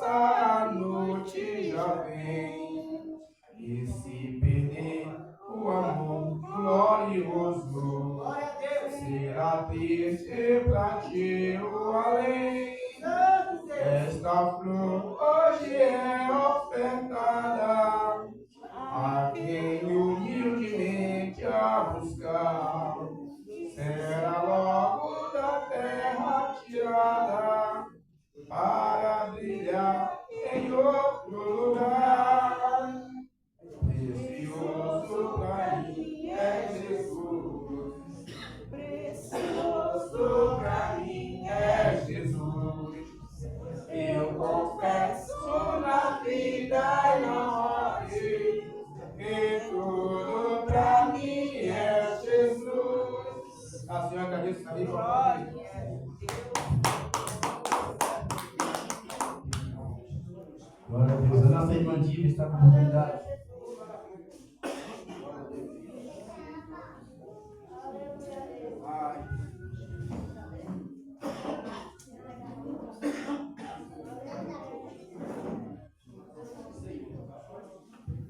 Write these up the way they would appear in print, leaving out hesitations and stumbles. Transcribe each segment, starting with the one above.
essa noite já vem. E se perder o amor glorioso, será triste pra ti o além. Esta flor hoje é ofertada a quem humildemente a buscar. Será logo da terra tirada para brilhar em outro lugar. Precioso pra mim é Jesus. Precioso pra mim é Jesus. Eu confesso na vida e na morte que tudo pra mim é Jesus. A senhora agradeço aí, glória. Glória a Deus. A nossa irmã Diva está com oportunidade.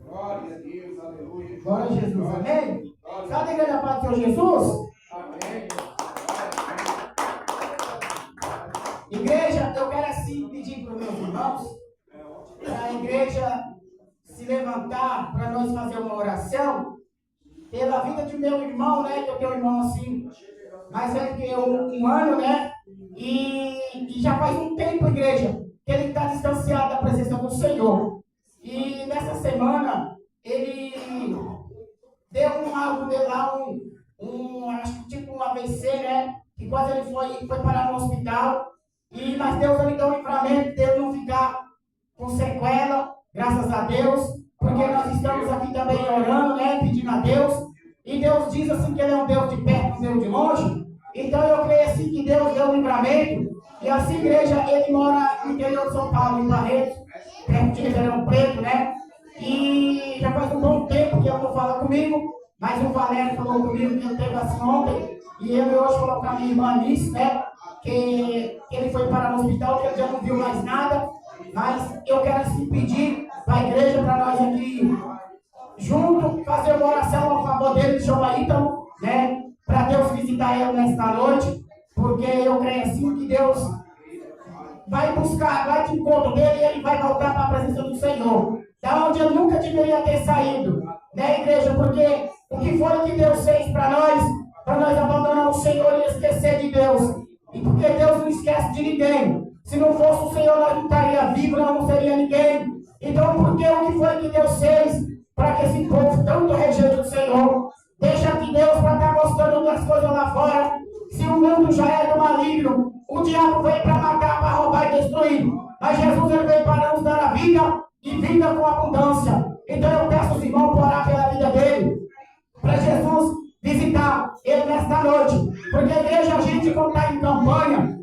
Glória a Deus, aleluia. Glória a Jesus, amém? Sabe a igreja Paz do Senhor Jesus? Amém. Igreja, eu quero assim pedir para os meus irmãos, para a igreja se levantar, para nós fazer uma oração, pela vida de meu irmão, né? Que eu tenho um irmão assim, mais velho que eu, um ano, né? E já faz um tempo, igreja, que ele está distanciado da presença do Senhor. E nessa semana, ele deu algo dele lá, acho que tipo um AVC, né? Que quase ele foi parar no hospital. Mas Deus ele deu um livramento dele não ficar com sequela, graças a Deus. Porque nós estamos aqui também orando, né? Pedindo a Deus. E Deus diz assim que ele é um Deus de perto, um Deus de longe. Então eu creio assim que Deus deu um livramento. E essa igreja, ele mora no interior de São Paulo, em Barretos, perto de Ribeirão Preto, né? E já faz um bom tempo que ele não fala comigo, mas o Valério falou comigo que ele teve assim ontem, e ele hoje falou para minha irmã Alice, né? Que ele foi parar no hospital, que ele já não viu mais nada. Mas eu quero assim pedir para a igreja, para nós aqui, junto, fazer uma oração a favor dele, de João Ítalo, né? Para Deus visitar ele nesta noite, porque eu creio assim que Deus vai buscar, vai de encontro dele e ele vai voltar para a presença do Senhor. Da onde ele nunca deveria ter saído, né, igreja? Porque o que foi que Deus fez para nós abandonar o Senhor e esquecer de Deus. E porque Deus não esquece de ninguém. Se não fosse o Senhor, nós não estaria vivos, nós não seria ninguém. Então, porque o que foi que Deus fez para que esse povo tanto rejeite o Senhor? Deixa que Deus, para estar gostando das coisas lá fora, se o mundo já é do maligno, o diabo veio para matar, para roubar e destruir. Mas Jesus ele veio para nos dar a vida e vida com abundância. Então eu peço aos irmãos para orar pela vida dele, para Jesus visitar ele nesta noite. Porque a igreja, a gente, quando está em campanha,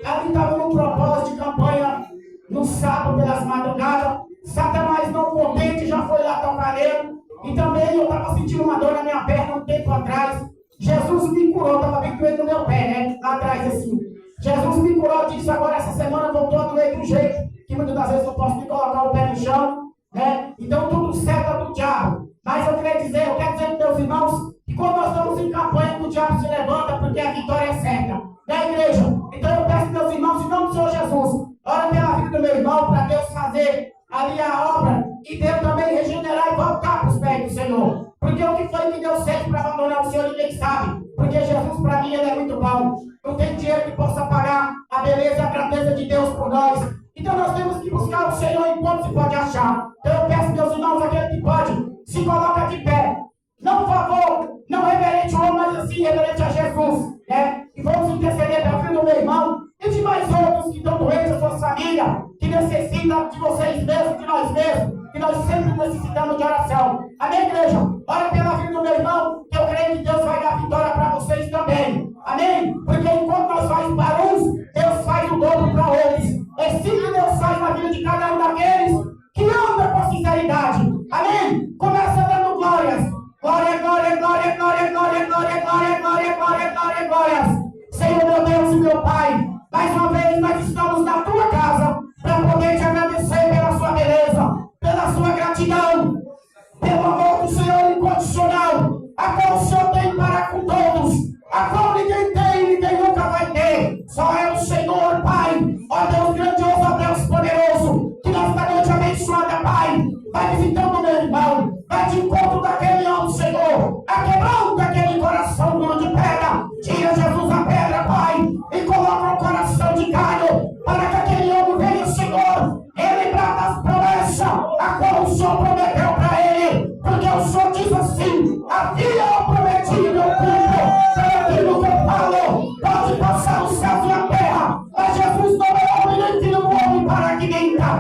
ali estava num propósito de campanha no sábado pelas madrugadas. Satanás, não contente, já foi lá tocar nele. E também eu estava sentindo uma dor na minha perna um tempo atrás. Jesus me curou, estava bem doendo no meu pé, né? Lá atrás assim. Jesus me curou disso, agora essa semana voltou a doer de um jeito que muitas das vezes eu posso me colocar o pé no chão, né? Então tudo certo é do diabo. Mas eu quero dizer para meus irmãos, que quando nós estamos em campanha, que o diabo se levanta, porque a vitória é certa. Né, igreja? Então eu peço meus irmãos, em nome do Senhor Jesus, ora pela vida do meu irmão, para Deus fazer ali a obra, e Deus também regenerar e voltar para os pés do Senhor. Porque o que foi que Deus fez para abandonar o Senhor, ninguém sabe. Porque Jesus, para mim, ele é muito bom. Não tem dinheiro que possa pagar a beleza e a grandeza de Deus por nós. Então nós temos que buscar o Senhor enquanto se pode achar. Então eu peço, meus irmãos, aquele que pode, se coloca de pé. Não favor, não reverente ao homem, mas assim reverente a Jesus. Né? E vamos interceder pela vida do meu irmão e de mais outros que estão doentes, a sua família, que necessitam de vocês mesmos, de nós mesmos, que nós sempre necessitamos de oração. Amém, igreja? Ora pela vida do meu irmão, que eu creio que Deus vai dar vitória para vocês também. Amém? Porque enquanto nós fazemos para uns, Deus faz o dobro para outros. É assim que Deus faz na vida de cada um daqueles que anda com sinceridade. Amém? Começa dando glórias. Glória, glória, glória, glória, glória, glória, glória, glória, glória, glória, glória. Senhor, meu Deus e meu Pai, mais uma vez nós estamos na tua casa para poder te agradecer.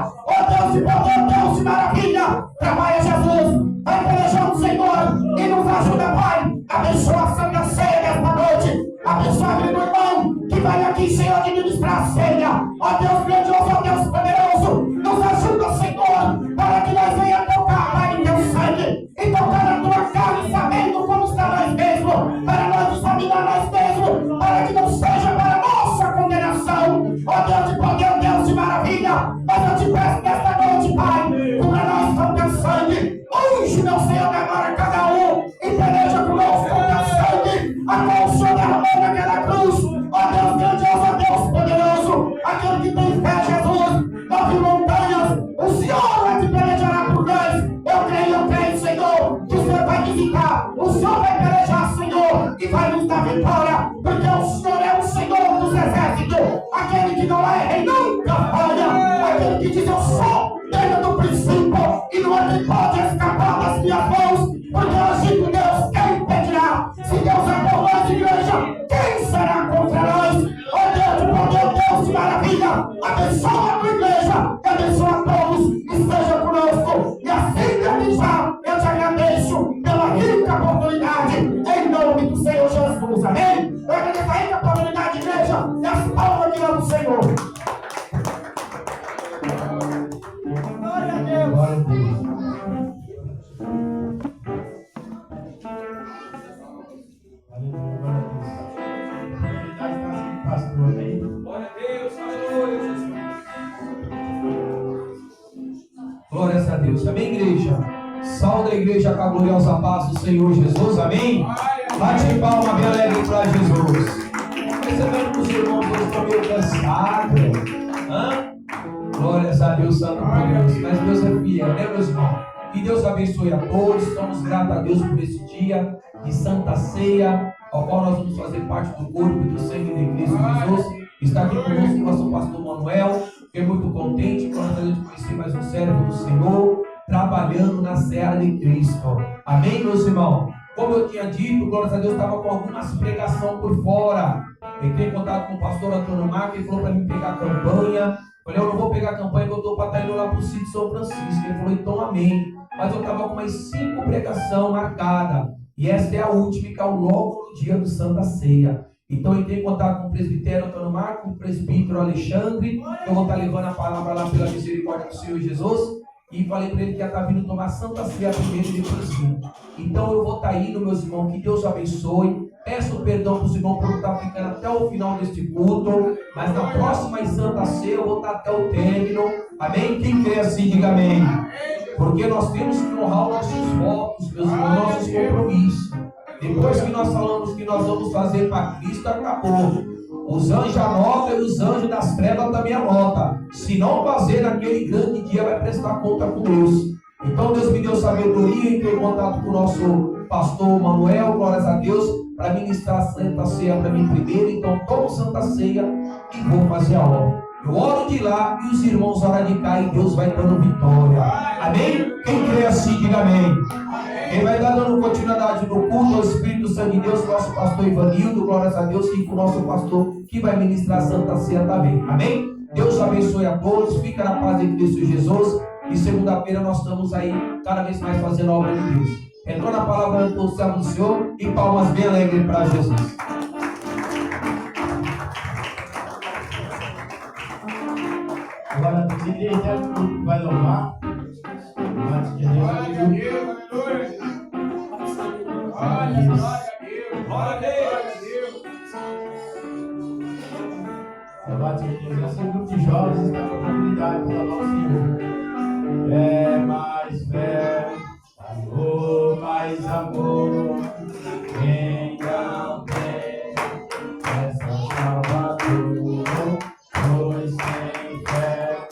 glória. Ó Deus de poder, Deus de maravilha. Trabalha, Jesus. Vai pelejando, Senhor. E nos ajuda, Pai. Abençoa a Santa Ceia nesta noite. Abençoa a vida do irmão que vai aqui, Senhor, administrar a ceia. Ó Deus grandioso, ó Deus poderoso. Nos ajuda, Senhor, para que nós venhamos tocar, Pai, em teu sangue. E tocar na tua carne, sabendo como está nós mesmos. Para nós examinar nós mesmos. Para que não seja para nossa condenação. Ó Deus de poder, Deus de maravilha. Mas eu te peço nesta noite, Pai, cubra nós com teu sangue. Unge, meu Senhor, agora cada um. E peleja conosco com teu sangue. A qual o Senhor derramou naquela cruz. Ó Deus grandioso, ó Deus poderoso. Aquele que tem fé, Jesus. Move montanhas. O Senhor vai te pelejar por nós. Eu creio, Senhor, que o Senhor vai visitar. O Senhor vai pelejar, Senhor, e vai nos dar vitória. Porque o Senhor é o Senhor dos exércitos. Aquele que não é rei nunca falha. Aquele que diz eu sou desde o princípio. E não é quem pode escapar das minhas mãos. Porque hoje com Deus, quem impedirá? Se Deus é por nós, igreja, quem será contra nós? Ó Deus de poder, Deus de maravilha, abençoa a tua igreja, e abençoa todos, e esteja conosco. E assim, já eu te agradeço pela rica oportunidade, em nome do Senhor Jesus, amém? Eu agradeço a rica oportunidade, igreja, e as palmas que amo o Senhor. Glória a Deus. Glória a Deus. Aleluia, glória a Deus. A oportunidade está assim, pastor, amém? Glória a Deus, aleluia, Jesus. Glórias a Deus, amém, igreja? Salve a igreja com a gloriosa paz do Senhor Jesus, amém? Bate palma bem alegre para Jesus. Recebendo os irmãos, eu estou meio cansado. Glórias a Deus, Santo Deus. Mas Deus é fiel, né, meus irmãos? Que Deus abençoe a todos. Estamos gratos a Deus por esse dia de Santa Ceia, ao qual nós vamos fazer parte do corpo e do sangue de Cristo Jesus. Está aqui conosco o nosso pastor Manuel. Fiquei muito contente por nós de conhecer mais um servo do Senhor, trabalhando na seara de Cristo. Amém, meus irmãos? Como eu tinha dito, glórias a Deus, estava com algumas pregações por fora. Entrei em contato com o pastor Antônio Marques, ele falou para mim pegar a campanha. Falei, eu não vou pegar a campanha, que eu estou para estar indo lá para o sítio São Francisco. Ele falou, então amém. Mas eu estava com mais 5 pregações marcadas. E esta é a última, que é logo no dia do Santa Ceia. Então eu entrei em contato com o presbitério Antônio Marcos, com o presbítero Alexandre, que eu vou estar levando a palavra lá pela misericórdia do Senhor Jesus. E falei para ele que ia estar vindo tomar Santa Ceia primeiro e depois vir. Então eu vou estar indo, meus irmãos, que Deus abençoe. Peço perdão para os irmãos por estar ficando até o final deste culto. Mas na próxima Santa Ceia eu vou estar até o término. Amém? Quem crê assim, diga amém. Porque nós temos que honrar os nossos votos, meus irmãos, nossos compromissos. Depois que nós falamos que nós vamos fazer para Cristo, acabou. Os anjos anotam e os anjos das trevas também anotam. Se não fazer naquele grande dia, vai prestar conta com Deus. Então Deus me deu sabedoria, entrei em contato com o nosso pastor Manuel, glórias a Deus, para ministrar a Santa Ceia para mim primeiro. Então tomo Santa Ceia e vou fazer a obra. Eu oro de lá e os irmãos oram de cá e Deus vai dando vitória. Amém? Quem crê assim, diga amém. Quem vai dar dando continuidade no culto ao Espírito Santo de Deus, nosso pastor Ivanildo, glórias a Deus, e com o nosso pastor que vai ministrar a Santa Ceia também. Amém? Deus abençoe a todos, fica na paz de Cristo Jesus. E segunda-feira nós estamos aí cada vez mais fazendo a obra de Deus. Entrou na palavra do servo do Senhor e palmas bem alegres para Jesus. Agora, se igreja vai louvar. Antes de Deus, Glória a Deus, aleluia. Glória a Deus. Abate de Deus. Esse grupo de jovens está com a oportunidade de louvar o Senhor. É mais fé, amor, mais amor. Quem não tem essa Salvador, pois sem fé,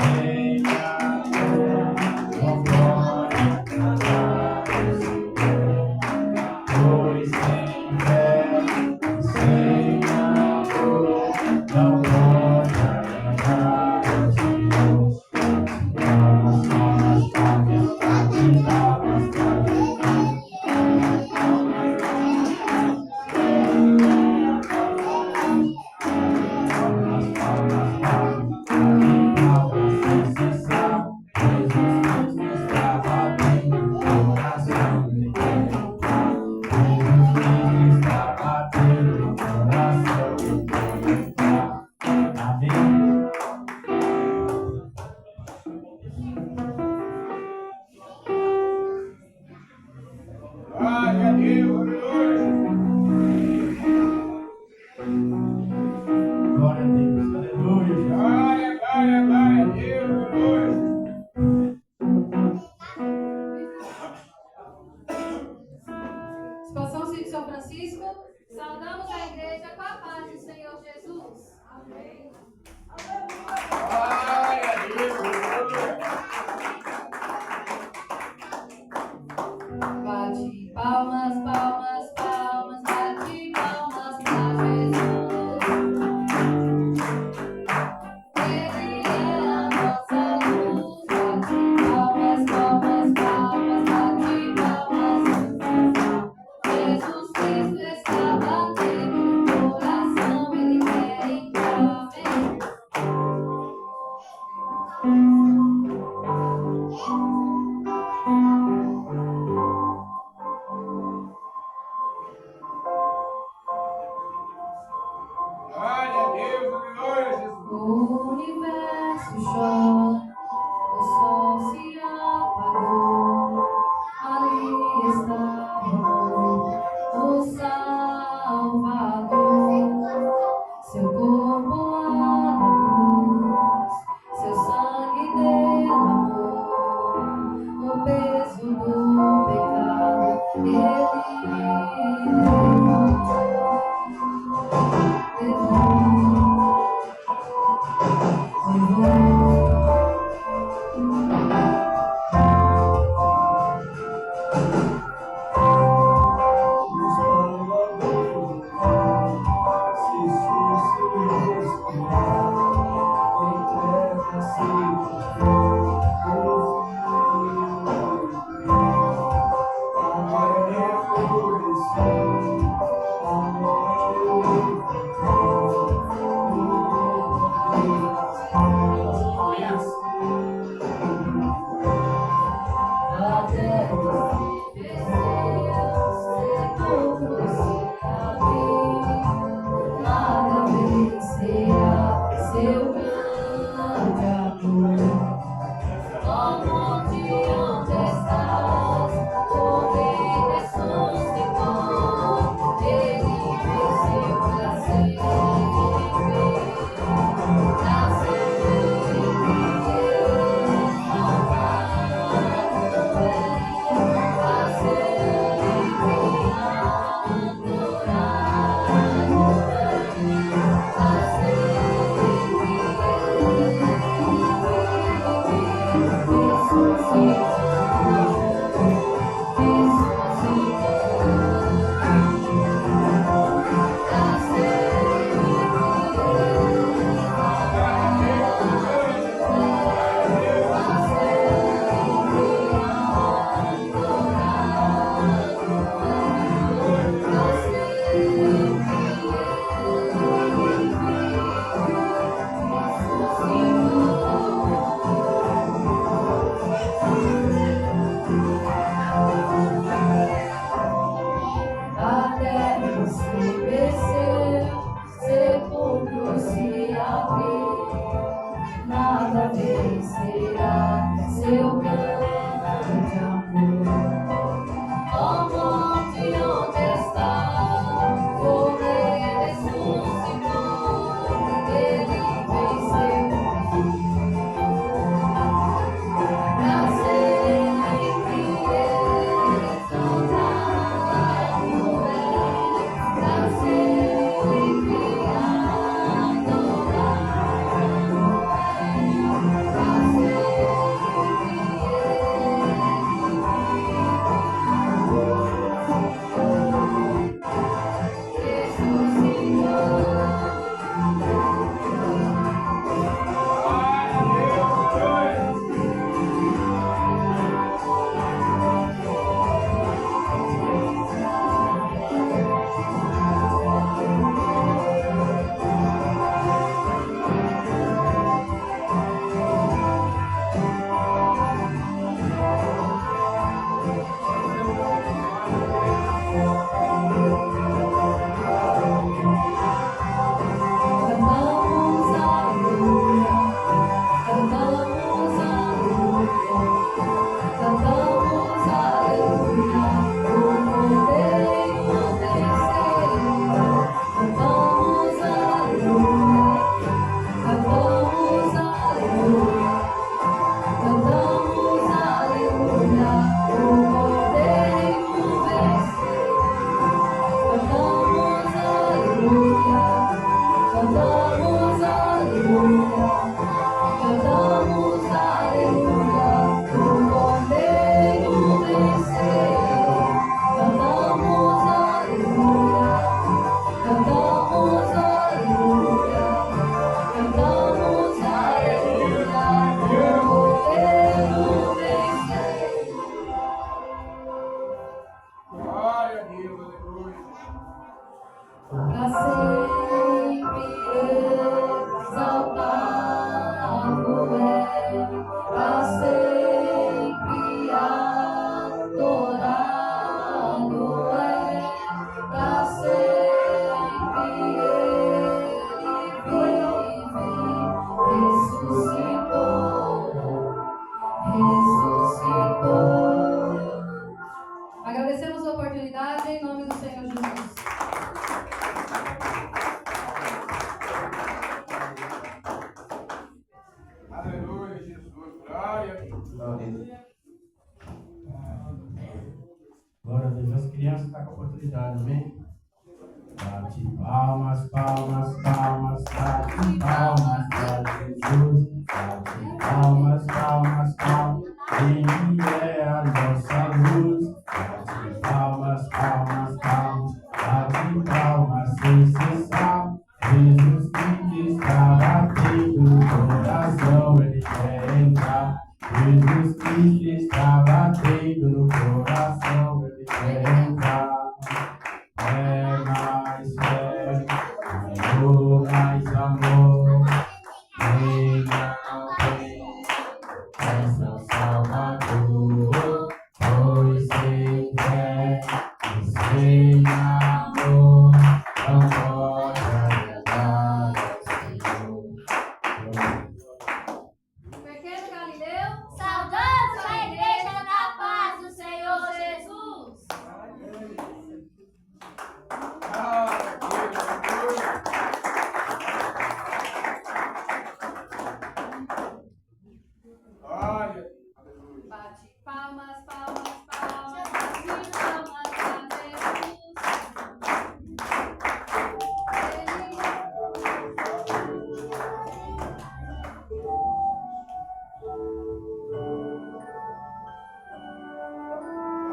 sem amor, não pode agradar o Senhor. Pois sem fé, sem amor, não pode agradar o Senhor. Glória a Deus, aleluia, Jesus. O universo chora, o sol se apagou. Ali está o Salvador. Seu corpo lá na cruz, seu sangue derramou. Jesus. Glória a Deus. Glória a Deus. As crianças estão com a oportunidade, amém? Bate palmas, palmas, palmas, bate palmas para Jesus. Bate palmas, palmas, palmas, Ele é a nossa luz. Bate palmas, palmas, palmas, bate palmas sem cessar. Jesus que está batendo no coração, Ele quer entrar. Jesus Cristo está batendo no coração, Ele quer entrar. É mais fé, mais amor, venha essa Salvador, pois sem fé e sem amor não pode agradar ao Senhor. Pequeno Galileu, saudando a igreja da paz do Senhor Jesus. Glória. Bate palmas, palmas, palmas, bate palmas a Jesus.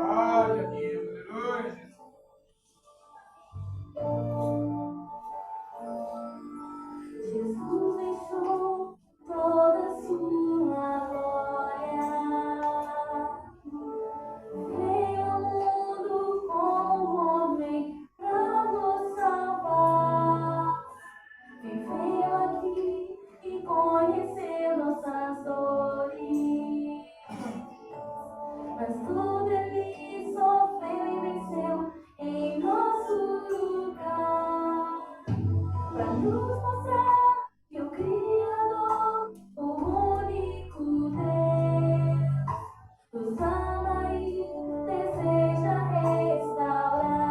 Glória a Deus. Aleluia, Jesus. Jesus deixou toda sua glória, veio ao mundo como homem pra nos salvar, viveu aqui e conheceu nossas dores, mas tudo ele sofreu e venceu em nosso lugar. Pra nos mostrar que o Criador, o único Deus, nos ama e deseja restaurar.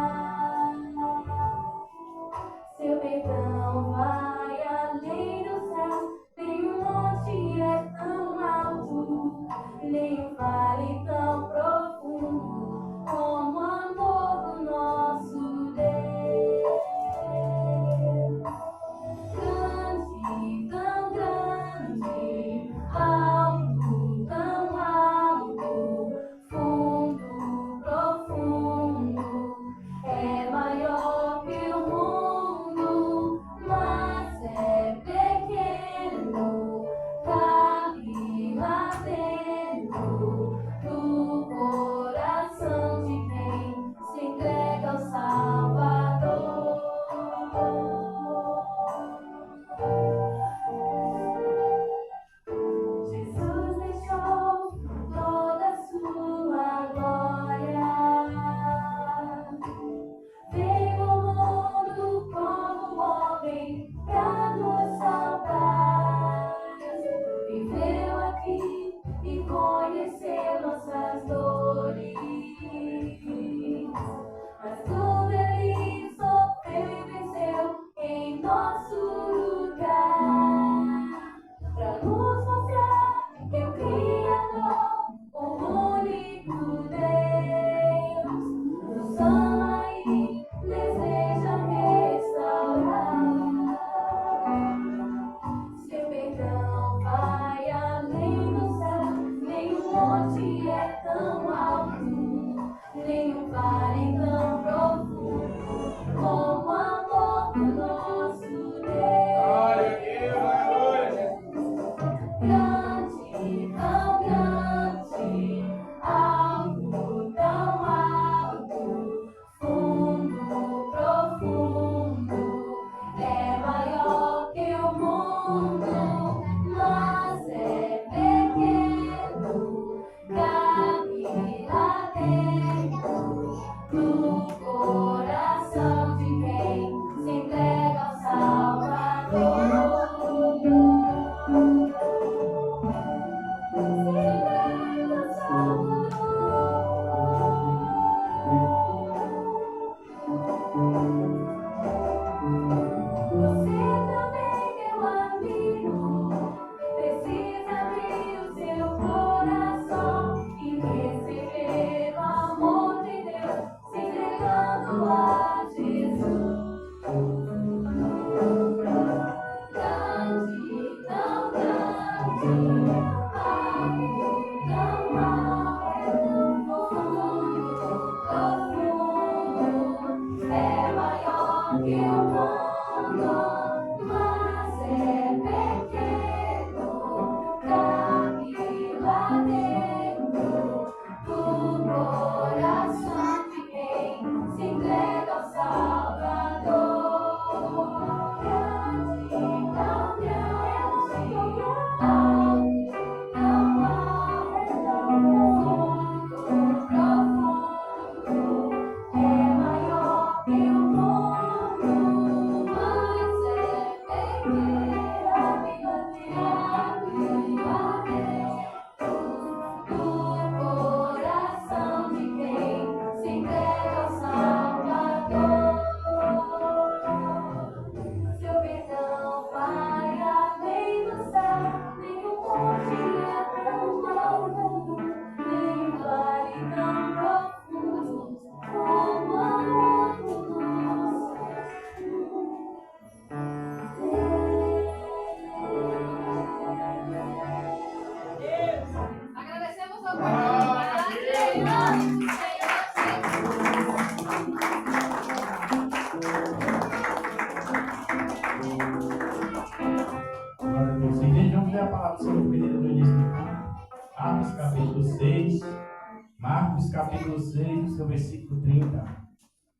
Seu perdão vai além do céu, nenhum monte é tão alto, nenhum vale tão profundo como o amor do nosso Deus. Grande, tão grande, alto, tão alto, fundo, profundo, é maior que o mundo, mas é pequeno, cabe lá dentro do Marcos capítulo 6. Marcos capítulo 6, seu versículo 30.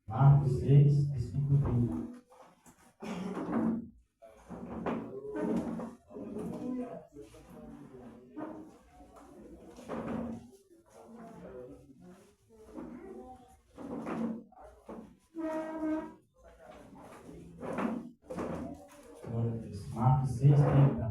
Marcos 6, versículo 30. Glória a Deus. Marcos 6, 30.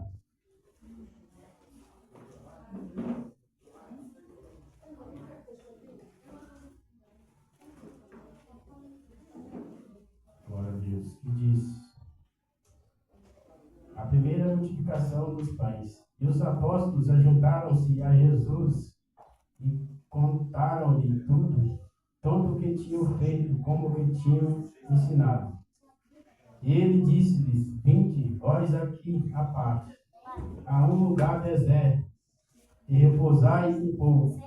Glória a Deus. Que diz: a primeira multiplicação dos pães. E os apóstolos ajuntaram-se a Jesus e contaram-lhe tudo o que tinham feito, como o que tinham ensinado. E ele disse-lhes: vinde, vós aqui à parte, a um lugar deserto, e repousai um pouco.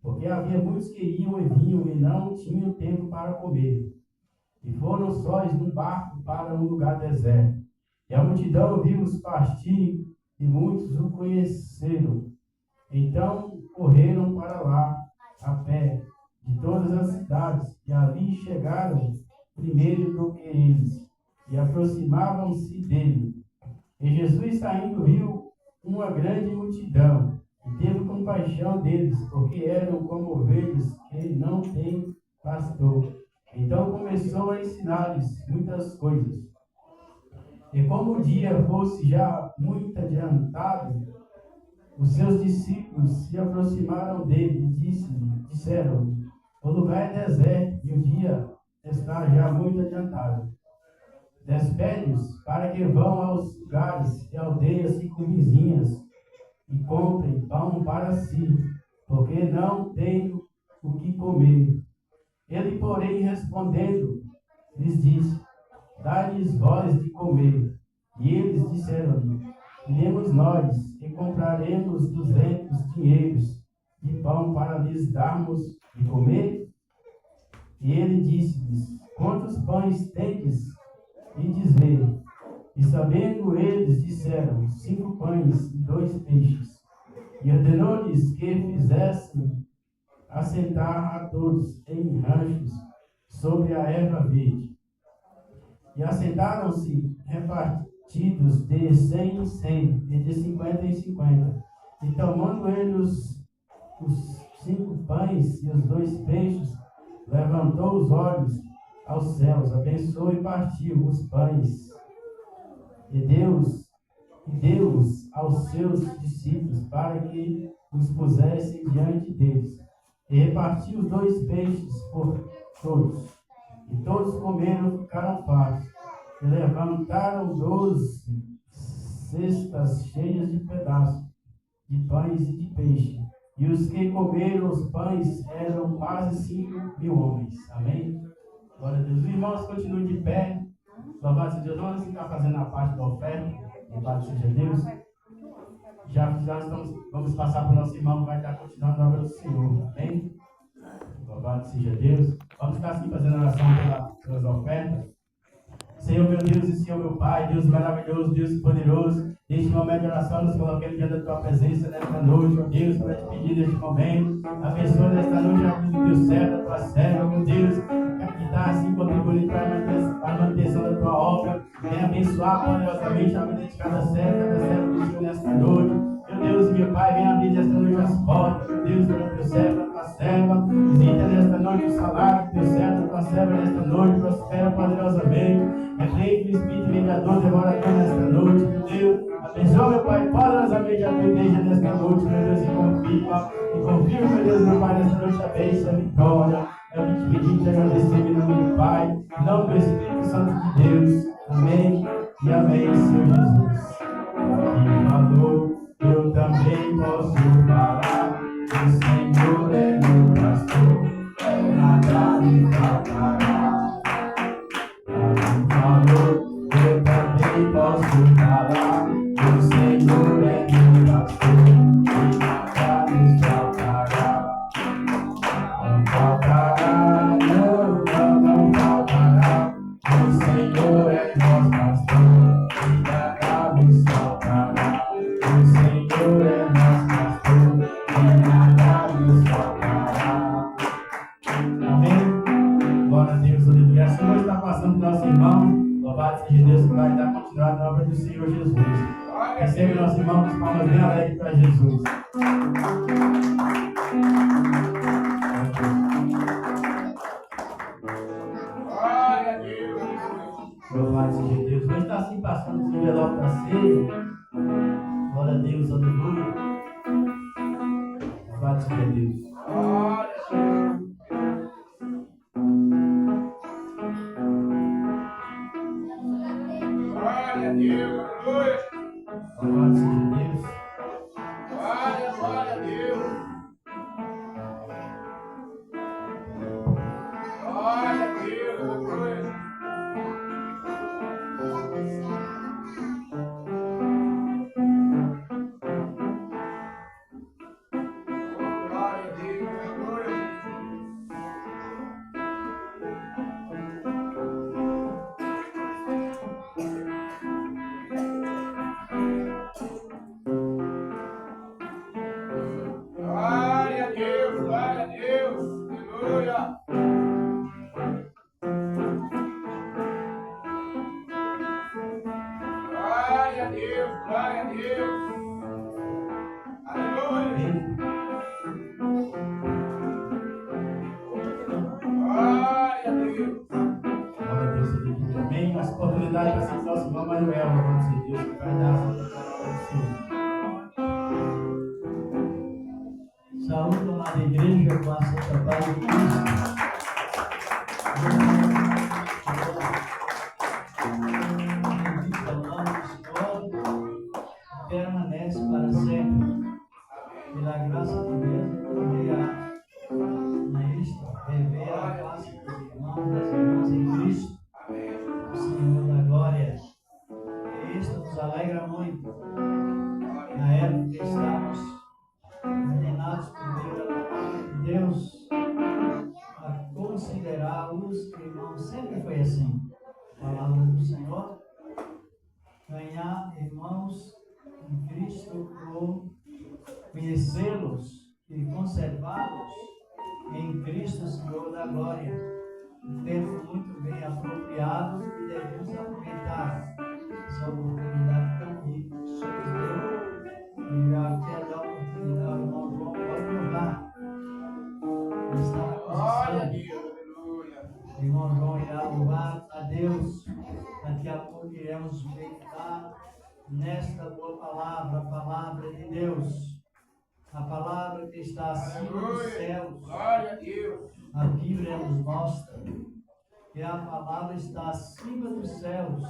Porque havia muitos que iam e vinham e não tinham tempo para comer. E foram sós num barco para um lugar deserto. E a multidão viu-os partir, e muitos o conheceram. Então correram para lá, a pé, de todas as cidades, e ali chegaram primeiro do que eles, e aproximavam-se dele. E Jesus, saindo, viu uma grande multidão, e teve compaixão deles, porque eram como ovelhas que não têm pastor. Então começou a ensinar-lhes muitas coisas. E como o dia fosse já muito adiantado, os seus discípulos se aproximaram dele e disseram: o lugar é deserto e o dia está já muito adiantado. Despede-os para que vão aos lugares e aldeias circunvizinhas e comprem pão para si, porque não tenho o que comer. Ele, porém, respondendo, lhes disse: dai-lhes vós de comer. E eles disseram-lhe: iremos nós e compraremos 200 dinheiros de pão para lhes darmos de comer? E ele disse-lhes: quantos pães tendes? E dizei. E sabendo eles, disseram: 5 pães e 2 peixes. E ordenou-lhes que fizessem assentar a todos em ranchos sobre a erva verde. E assentaram-se repartidos de 100 em 100 e de 50 em 50. E tomando ele os 5 pães e os 2 peixes, levantou os olhos aos céus, abençoou e partiu os pães, e deu-os aos seus discípulos, para que os pusessem diante deles. E repartiu os 2 peixes por todos. E todos comeram e ficaram fartos. E levantaram 12 cestas cheias de pedaços de pães e de peixe. E os que comeram os pães eram quase 5.000 homens. Amém? Glória a Deus. Os irmãos continuem de pé. Louvado seja Deus. Vamos ficar fazendo a parte da oferta. Louvado seja Deus. Vamos passar para o nosso irmão que vai estar continuando a obra do Senhor. Amém? Louvado seja Deus. Vamos ficar assim fazendo oração pelas ofertas. Senhor meu Deus e Senhor meu Pai, Deus maravilhoso, Deus poderoso, neste momento de oração nos coloquemos diante da Tua presença nesta noite, ó Deus, para te pedir neste momento, abençoa nesta noite a vida do Teu servo, da Tua serva, meu Deus, que está assim contribuindo para a manutenção da Tua obra, vem abençoar poderosamente a vida de cada servo do Senhor nesta noite. Meu Deus, meu Pai, vem abrir nesta noite as portas, meu Deus, para o Teu servo, da Tua serva, visita nesta noite o salário do Teu servo, da Tua serva nesta noite, prospera poderosamente. Repreende o Espírito mediador, devorador nesta noite, meu Deus. Abençoa, meu Pai, poderosamente a Tua igreja nesta noite, meu Deus, e confirma, meu Deus, meu Pai, nesta noite a bênção, a vitória. Eu te pedi, te agradecer em nome do Pai, em nome do Espírito Santo de Deus. Amém e amém, Senhor Jesus. Aqui falou, eu também posso falar. O Senhor é meu pastor, nada me faltará. Falou, eu também posso falar. O Senhor é meu pastor, e nada nos faltará. Não faltará, não faltará. O Senhor é nosso pastor, e nada nos faltará. O Senhor é nosso pastor, e irmãos com as palmas bem alegres para Jesus. Glória a Deus. Louvado seja Deus. Hoje está assim passando os envelopes da ceia. Glória a Deus, aleluia. Louvado seja Deus. Glória a Deus. Glória a Deus. Aleluia. Louvado seja Deus. Glória, glória a Deus. Glória a Deus. Aleluia. Glória a Deus. Aleluia. Glória a Deus, glória a Deus, aleluia. Glória a Deus, glória a Deus, aleluia. Glória a Deus. Glória a Deus, aleluia. Amém. Essa oportunidade para ser nosso irmão Manuel, louvado seja Deus, que vai dar a santa palavra do Senhor. Saúde, amada igreja, com a santa paz de Cristo. Bendito é o nome do Senhor, permanece para sempre. Pela graça de Deus, eu poder rever a face dos irmãos, das irmãs em Cristo, o Senhor da glória. E isto nos alegra muito. Na época que estamos ordenados por Deus a considerar os irmãos, sempre foi assim. Palavra do Senhor, ganhar irmãos em Cristo por conhecê-los e conservá-los em Cristo, Senhor da glória. Um tempo muito bem apropriado e devemos aproveitar essa oportunidade tão rica que o Senhor nos deu. E já quero dar a oportunidade ao irmão João, pode louvar. Ele está na Glória a posição. Deus, aleluia. O irmão João irá louvar a Deus. Daqui a pouco iremos meditar nesta boa palavra, a palavra de Deus. A palavra que está acima dos Aleluia. céus. Glória a Deus. A Bíblia nos mostra que a palavra está acima dos céus.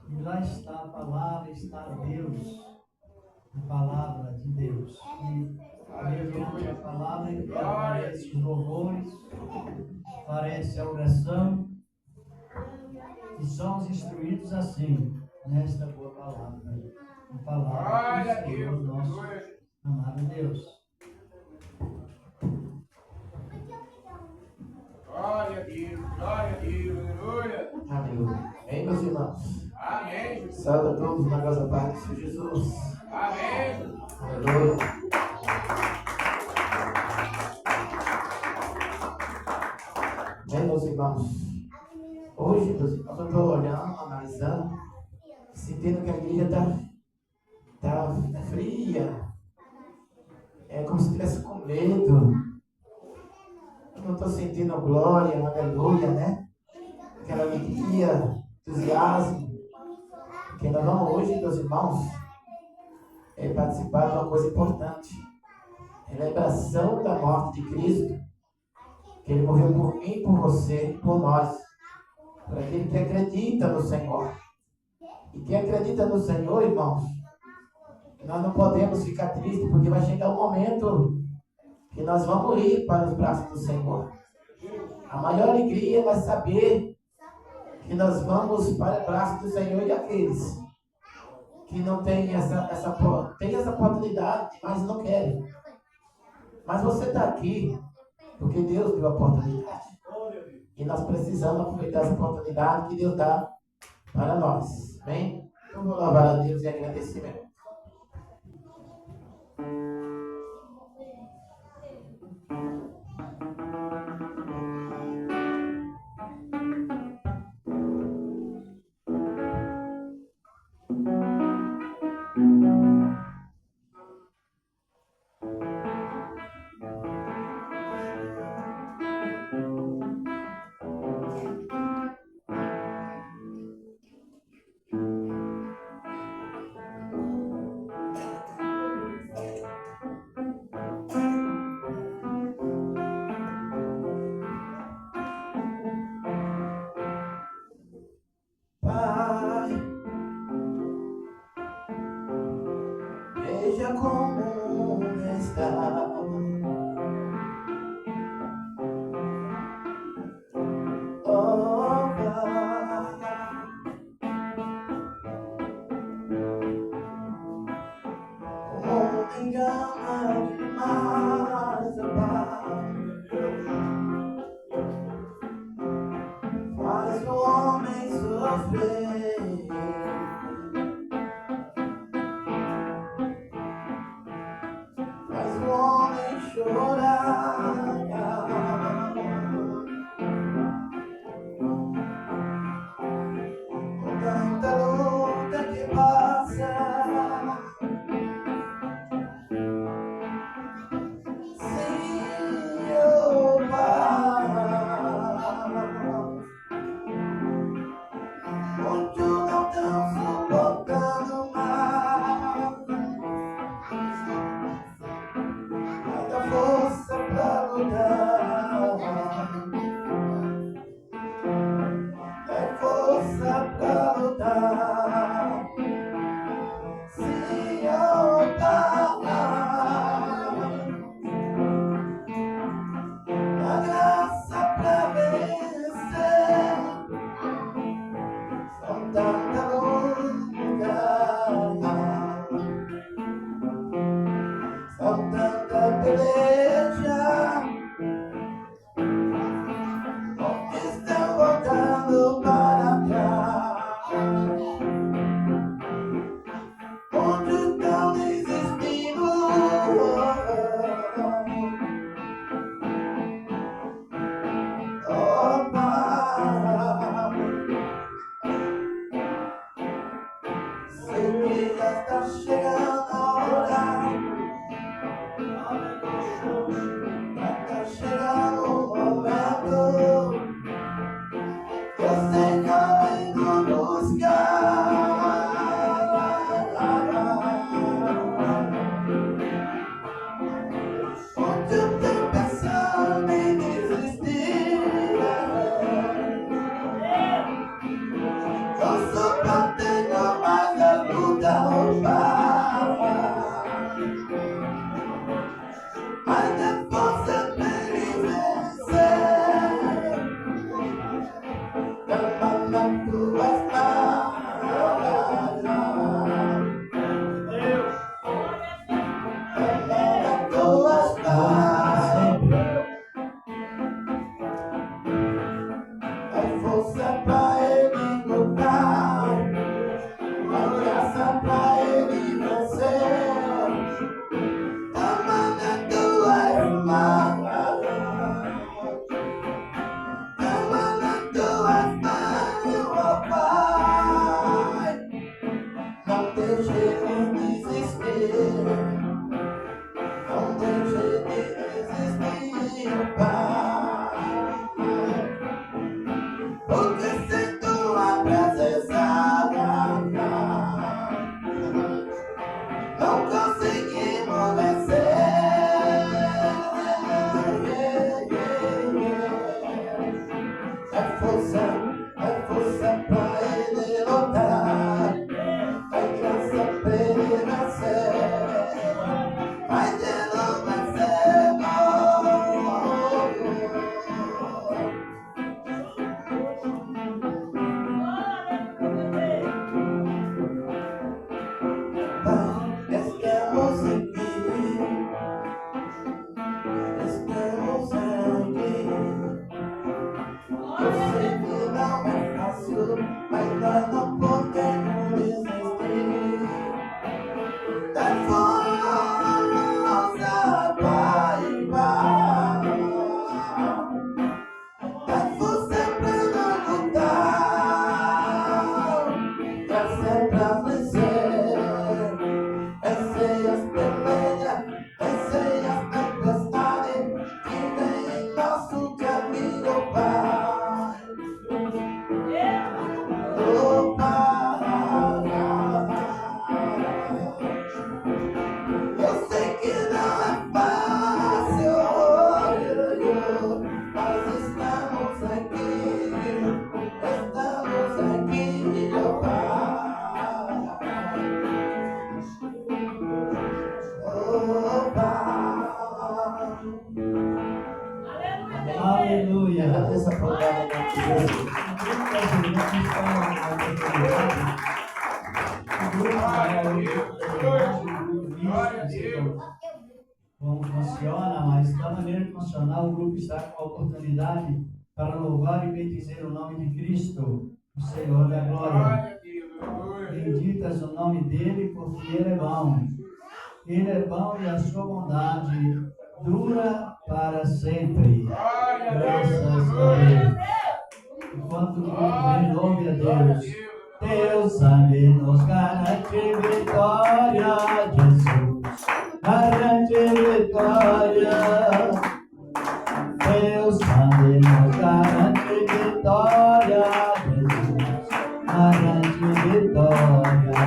E lá está a palavra, está Deus. A palavra de Deus. E mediante a palavra que aparece os louvores, aparece a oração. E somos instruídos assim, nesta boa palavra. A palavra Glória a do Senhor Deus, nosso aleluia. amado Deus. Glória a Deus, glória a Deus, aleluia. Aleluia. Amém, meus irmãos. Amém. Salve a todos na graça da paz do Senhor Jesus. Amém. Aleluia. Amém, meus irmãos. Hoje, meus irmãos, eu estou olhando, analisando, sentindo que a igreja está fria. É como se estivesse com medo. Eu não estou sentindo glória, aleluia, né? Aquela alegria, entusiasmo. Porque nós vamos hoje, meus irmãos, participar de uma coisa importante. Celebração da morte de Cristo. Que Ele morreu por mim, por você, por nós. Para aquele que acredita no Senhor. E quem acredita no Senhor, irmãos, nós não podemos ficar tristes, porque vai chegar um momento que nós vamos ir para os braços do Senhor. A maior alegria vai saber que nós vamos para o braço do Senhor e aqueles que não têm essa oportunidade, mas não querem. Mas você está aqui porque Deus deu a oportunidade. E nós precisamos aproveitar essa oportunidade que Deus dá para nós. Amém? Então vou louvar a Deus e agradecimento. Aleluia. Agradeça a palavra de Deus. Como funciona, mas da maneira que funciona, o grupo está com a oportunidade para louvar e bendizer o nome de Cristo, o Senhor da glória. Benditas o nome dele, porque ele é bom. Ele é bom e a sua bondade dura para sempre. Graças a Deus. Enquanto o grupo vem, louve a Deus. Deus a nos garante vitória, Jesus. Garante vitória. Deus a nos garante vitória, Jesus. Garante vitória.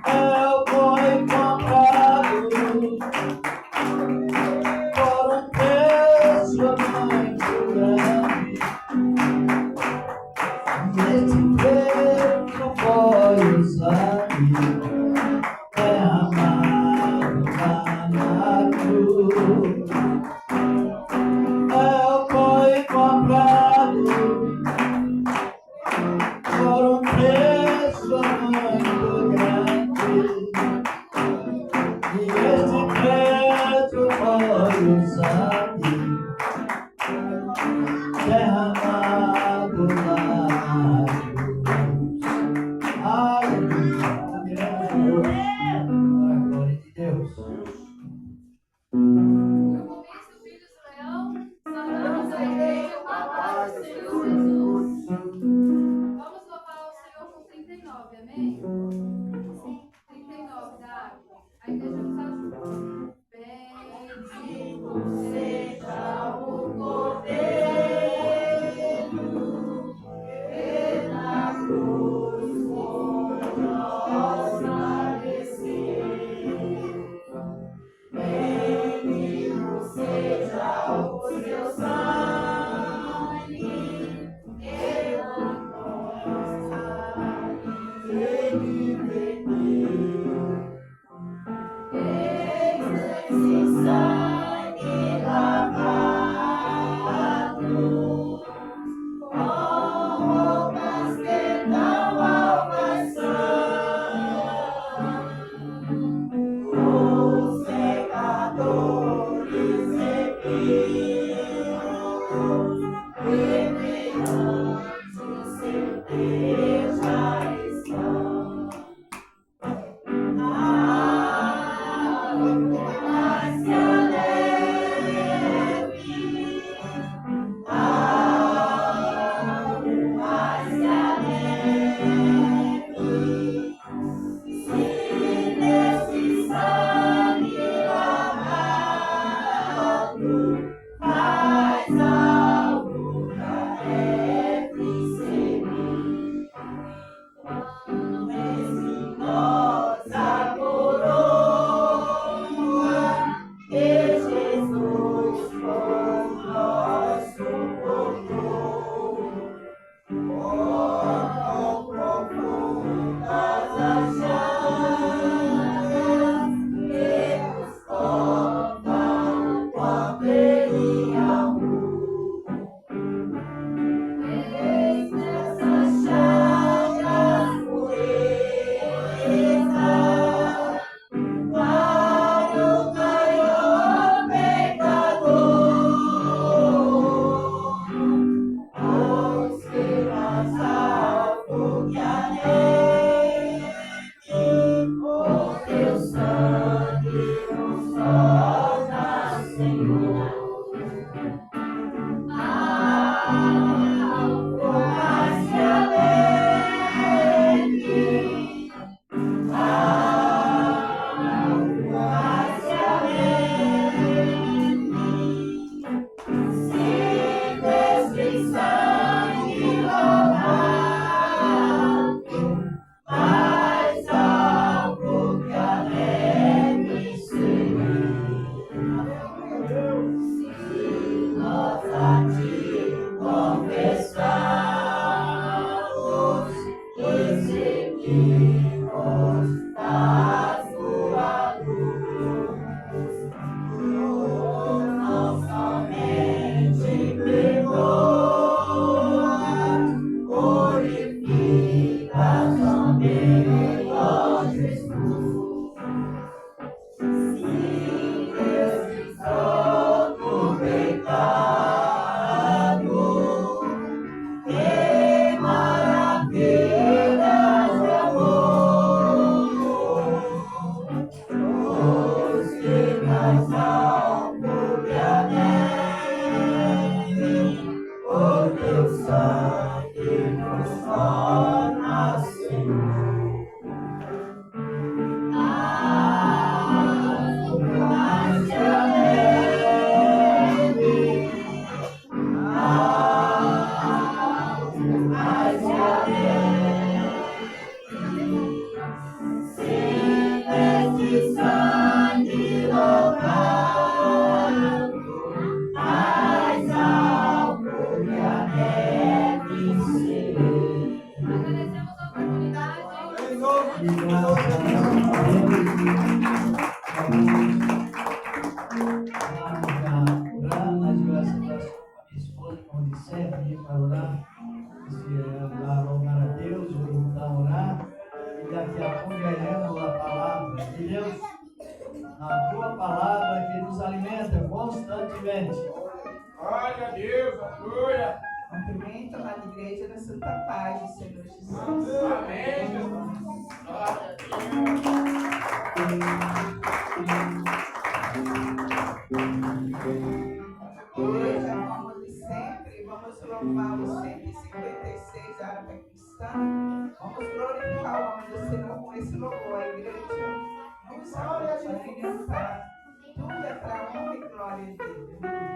Eu fui comprado por um preço muito grande. E esse preço foi o sangue derramado lá na cruz. Eu fui comprado por um preço muito grande. E esse preço foi o sangue derramado lá na cruz. Aleluia. Para a glória de Deus. No começo, filho Israel, saudamos a igreja com a paz do Senhor Jesus. Vamos louvar o Senhor com 39, amém? 39 da água. A igreja nos ajuda. Bendito seja o Cordeiro que na cruz por nós padeceu. Bendito seja o seu sangue que na cruz ele vendeu. Esse sangue lavado com roupas que dão salvação, os pecadores remiram a tua palavra que nos alimenta constantemente. Glória a Deus, aleluia. Cumprimento a amada igreja da Santa Paz do Senhor Jesus. Amém, Jesus. Glória a Hoje, como de sempre, vamos louvar o 156 Árabe Cristã. Vamos glorificar o nome do Senhor com esse louvor. A igreja nos orientar. Tudo é para a honra e glória de Deus.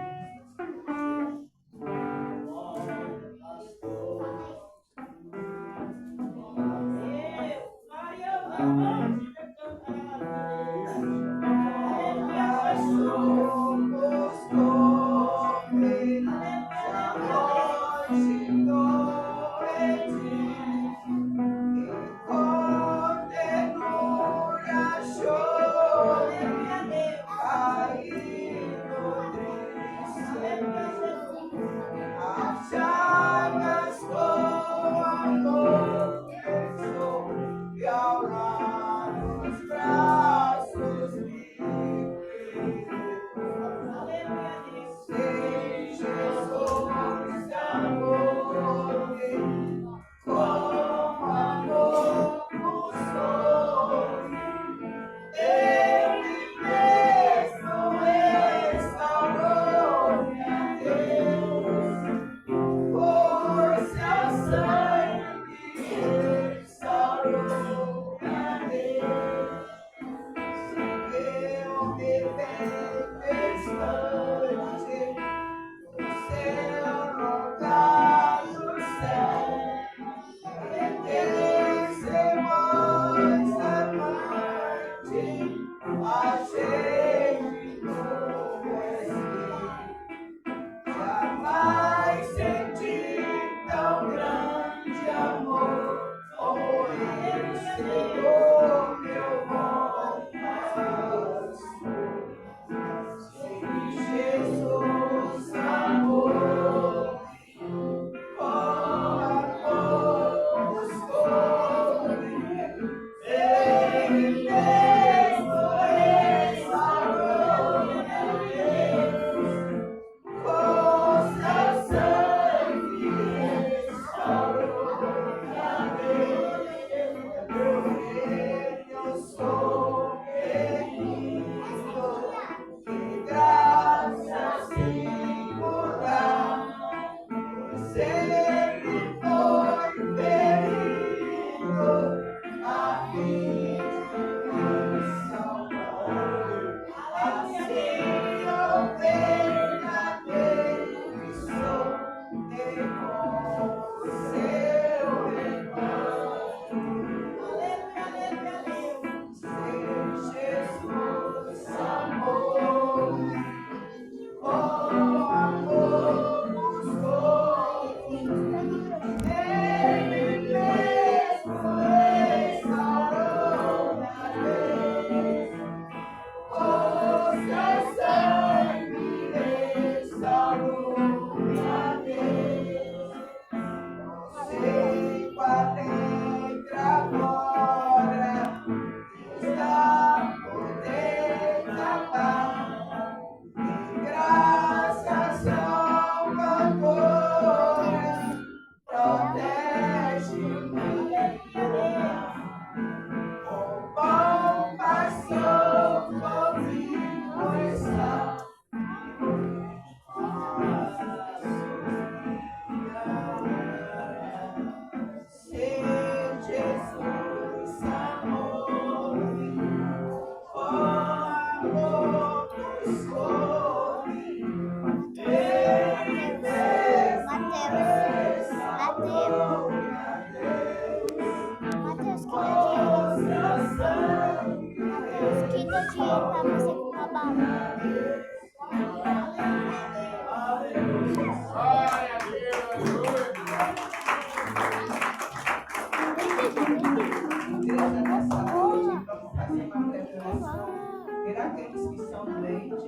Aqueles que são doentes,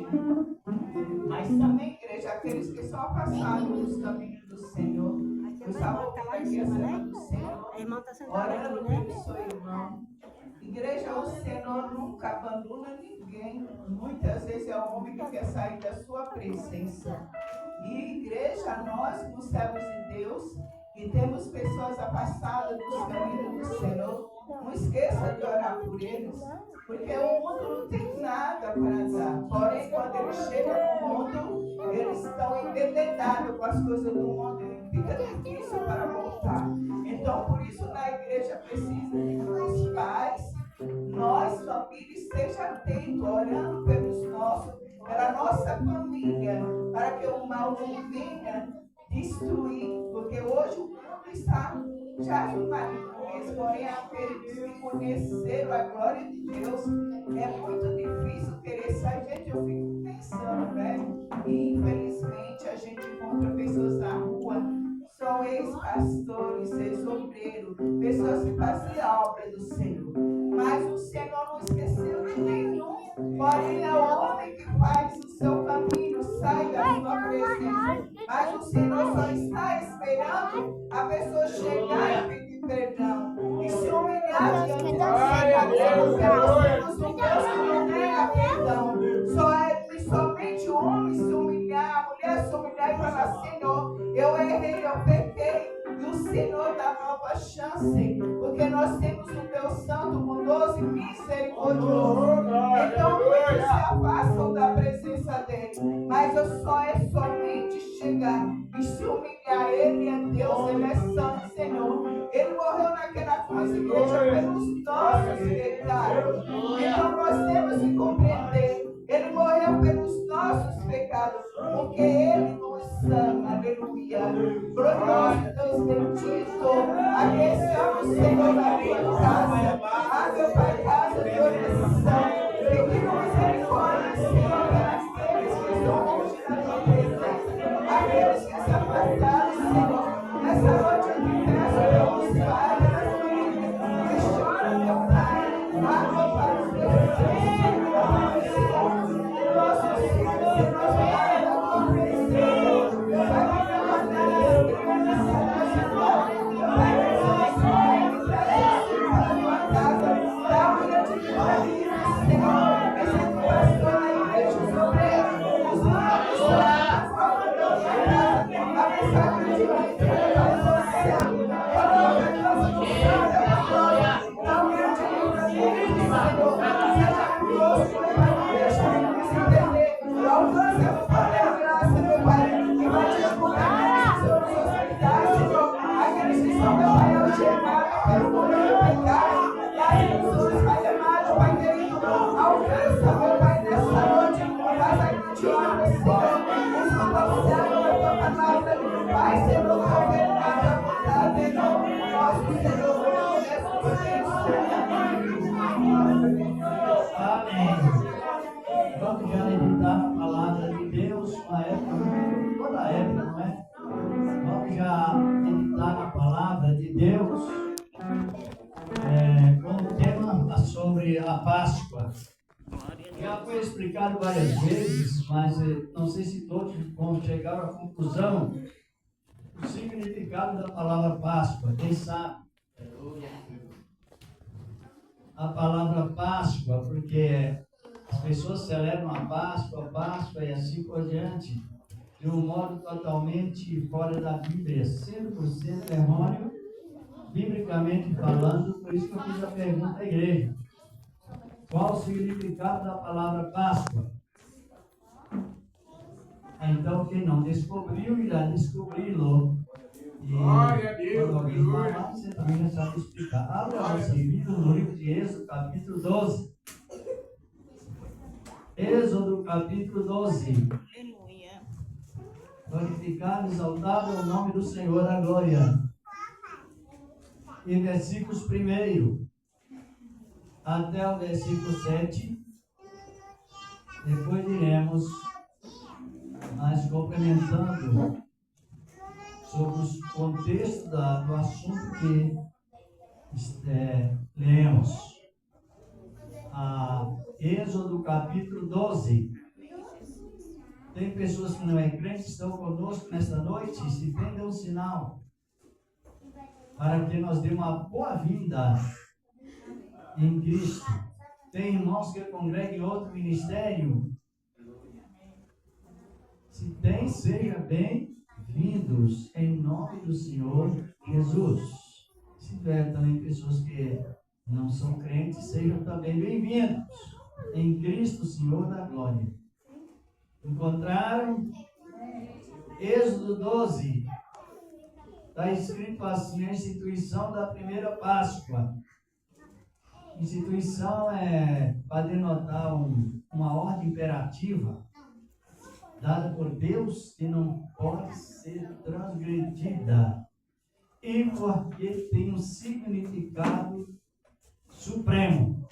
mas também, igreja, aqueles que são afastados dos caminhos do Senhor. Eu estava ouvindo aqui a cena do Senhor, orando pelo seu irmão, Igreja, o Senhor nunca abandona ninguém. Muitas vezes é o homem que quer sair da sua presença. E igreja, nós, como servos de Deus, e temos pessoas afastadas dos caminhos do Senhor, não esqueça de orar por eles, porque o mundo não tem nada para dar. Porém, quando eles chegam no mundo, eles estão envenenados com as coisas do mundo e fica difícil para voltar. Então, por isso, na igreja precisa de os pais, nós, família, esteja atento, orando pelos nossos, pela nossa família, para que o mal não venha destruir, porque hoje o mundo está já de maligno mesmo, porém aqueles que conheceram a glória de Deus, é muito difícil querer sair. Gente, eu fico pensando, né? E infelizmente a gente encontra pessoas na rua, são ex-pastores, ex-obreiros, pessoas que fazem a obra do Senhor. Mas o Senhor não esqueceu de nenhum. Porém, é o homem que faz o seu caminho, sai da sua presença. Mas o Senhor só está esperando a pessoa chegar e pedir perdão. E se humilhar diante do Senhor. Porque nós temos um Deus que não nega perdão. Somente o homem se humilhar, a mulher se humilhar e falar: Senhor, eu errei, eu pequei. E o Senhor dá nova chance, porque nós temos um Deus santo, bondoso e misericordioso. Então muitos se afastam da presença dele, mas é somente chegar e se humilhar. Ele é Deus, ele é santo, Senhor. Ele morreu naquela cruz, igreja, pelos nossos pecados. Então nós temos que compreender. Ele morreu pelos nossos pecados, porque Ele nos ama, aleluia. Glorioso Deus bendito, aquecemos o Senhor na minha casa. Ah, meu Pai, casa de oração. Pedindo misericórdia, Senhor, para aqueles que estão longe da tua presença, aqueles que se afastaram, Senhor. Nessa noite eu te peço pelos pais, pelas famílias, que choram, meu Pai. Ah, meu Pai, os teus filhos, nossos filhos, nós vamos da tua presença. Vai me mandar as crianças, vai me abençoar, para a tua casa, dá uma grande glória, Senhor. Esse pastor na igreja, os obreiros, os abençoados, a forma de orar, abençoar de vida, Pai do céu, coloca a nossa glória, a glória, dá uma grande glória, Senhor, seja conosco, Pai, deixa-nos entender, alcança a tua graça, meu Pai, que vai te curar, Senhor, nos hospitais, Senhor, aqueles que são, meu Pai, algemados pelo poder do pecado, as pessoas, Pai amado, Pai querido, alcança, meu Pai, nessa noite, faz a grande obra, Senhor, os proporcionam a tua palavra, Pai, Senhor, governado a vontade, em nome do nosso Senhor, Jesus Cristo. Amém. Vamos já meditar a palavra de Deus, uma época, toda a época, não é? Vamos já meditar a palavra de Deus com o tema sobre a Páscoa. Já foi explicado várias vezes, mas não sei se todos vão chegar à conclusão do significado da palavra Páscoa. Quem sabe? A palavra Páscoa, porque as pessoas celebram a Páscoa e assim por diante, de um modo totalmente fora da Bíblia, 100% errôneo, biblicamente falando. Por isso que eu fiz a pergunta à igreja: qual o significado da palavra Páscoa? Então, quem não descobriu, irá descobri-lo. E Glória a Deus, quando alguém aleluia. falar, você também já sabe explicar. Abra a nossa Bíblia no livro de Êxodo, capítulo 12. Êxodo, capítulo 12. Aleluia. Glorificado, exaltado é o nome do Senhor da glória. E versículos 1 até o versículo 7. Depois iremos mais complementando sobre o contexto do assunto que lemos. Êxodo capítulo 12. Tem pessoas que não é crente que estão conosco nesta noite. Se tem, dê um sinal para que nós dê uma boa-vinda em Cristo. Tem irmãos que congregam em outro ministério? Se tem, seja bem-vindos em nome do Senhor Jesus. Se tiver também pessoas que não são crentes, sejam também bem-vindos em Cristo, Senhor da glória. Encontraram? Êxodo 12. Está escrito assim, a instituição da primeira Páscoa. Instituição é para denotar uma ordem imperativa dada por Deus que não pode ser transgredida. E porque tem um significado supremo.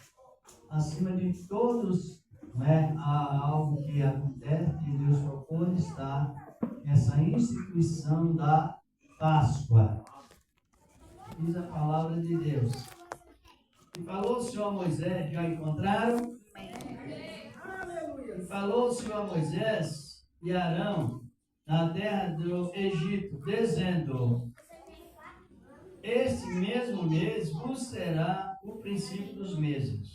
Acima de todos, há algo que acontece, que Deus propõe, está essa instituição da Páscoa. Diz a palavra de Deus. E falou o Senhor a Moisés, já encontraram? E falou o Senhor a Moisés e Arão na terra do Egito, dizendo: este mesmo mês vos será o princípio dos meses.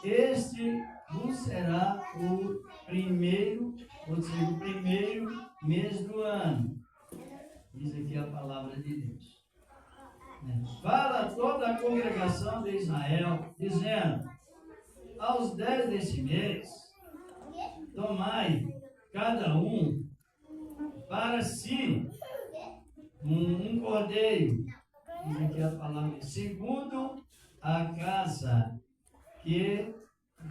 Este vos será o primeiro, ou seja, o primeiro mês do ano. Diz aqui a palavra de Deus. Fala toda a congregação de Israel, dizendo: aos 10 deste mês, tomai cada um para si um cordeiro. Diz aqui a palavra, segundo a casa que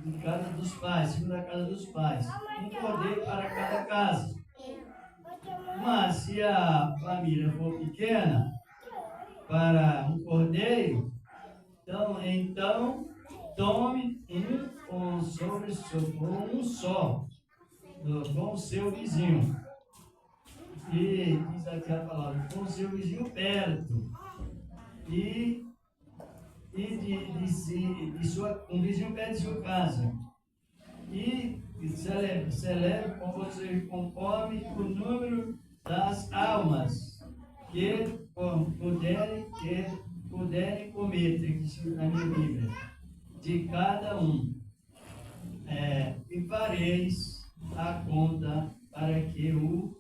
de casa dos pais, segundo a casa dos pais, um cordeiro para cada casa. Mas se a família for pequena, para um cordeiro, então tome um sobre um só, com o seu vizinho. E diz aqui a palavra, com o seu vizinho perto. E um vizinho perto de sua casa. E celebre com você conforme o número das almas que puderem comer, tem que ser na minha Bíblia, de cada um. E fareis a conta para que o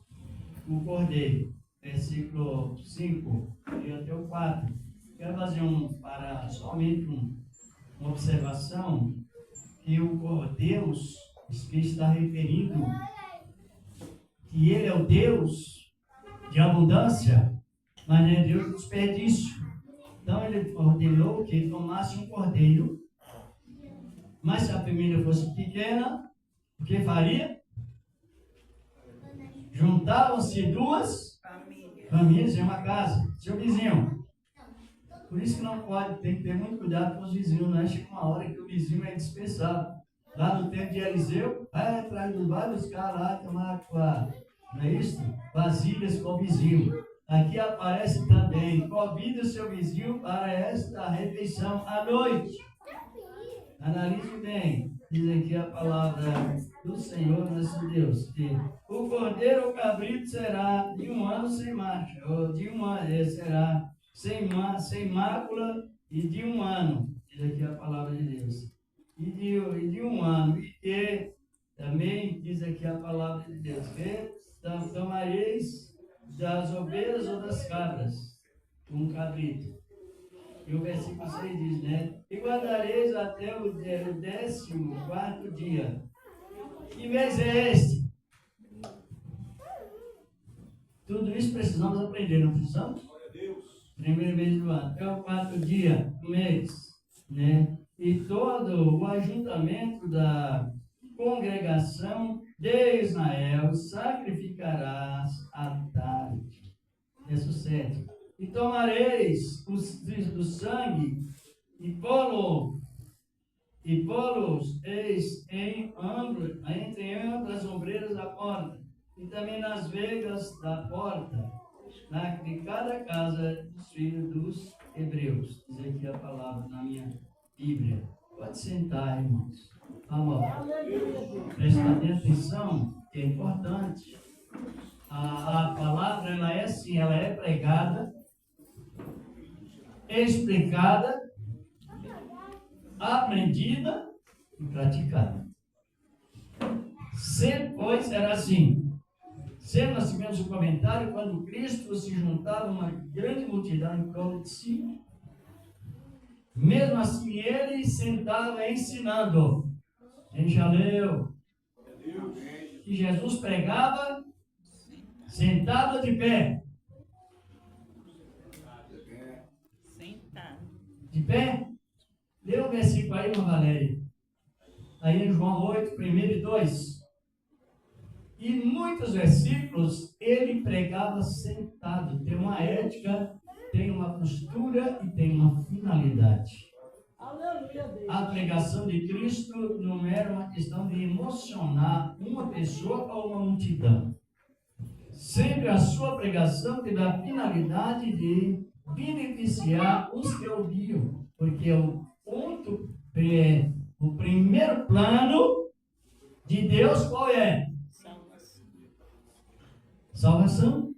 cordeiro, versículo 5 e até o 4. Quero fazer somente uma observação, que o Deus que está referindo, que Ele é o Deus de abundância, mas não é Deus de desperdício. Então Ele ordenou que tomasse um cordeiro, mas se a família fosse pequena, o que faria? Juntavam-se duas famílias em uma casa, seu vizinho. Por isso que não pode, tem que ter muito cuidado com os vizinhos, né? Chega uma hora que o vizinho é dispensável. Lá no tempo de Eliseu, vai atrás dos vários caras lá tomar não é isso? Vasilhas com o vizinho. Aqui aparece também, convide o seu vizinho para esta refeição à noite. Analise bem, diz aqui a palavra do Senhor nosso Deus, que o cordeiro ou cabrito será de um ano sem marcha, ou de um ano será sem mácula e de um ano, diz aqui a palavra de Deus, e de um ano, e também diz aqui a palavra de Deus, que tomareis das ovelhas ou das cabras, um cabrito. E o versículo 6 diz, né? E guardareis até o 14º dia. Que mês é este? Tudo isso precisamos aprender, não precisamos? Primeiro mês do ano. É o 4º dia do mês, né? E todo o ajuntamento da congregação de Israel sacrificarás à tarde. Verso 7. E tomareis do sangue e pô-los eis entre ambas as ombreiras da porta, e também nas vegas da porta, de cada casa dos filhos dos hebreus. Diz aqui a palavra na minha Bíblia. Pode sentar, irmãos. Vamos lá. Prestar atenção, que é importante. A palavra, ela é assim, ela é pregada, explicada aprendida e praticada. Sempre, pois, era assim. Sempre nós tivemos um comentário quando Cristo se juntava uma grande multidão em torno de si. Mesmo assim, ele sentava ensinando. A gente já leu que Jesus pregava sentado ou de pé? De pé? Lê o versículo aí, irmã Valéria. Aí em João 8, 1 e 2. E muitos versículos ele pregava sentado. Tem uma ética, tem uma postura e tem uma finalidade. A pregação de Cristo não era uma questão de emocionar uma pessoa ou uma multidão. Sempre a sua pregação teve a finalidade de beneficiar os que ouviam. Porque o primeiro plano de Deus qual é? Salvação.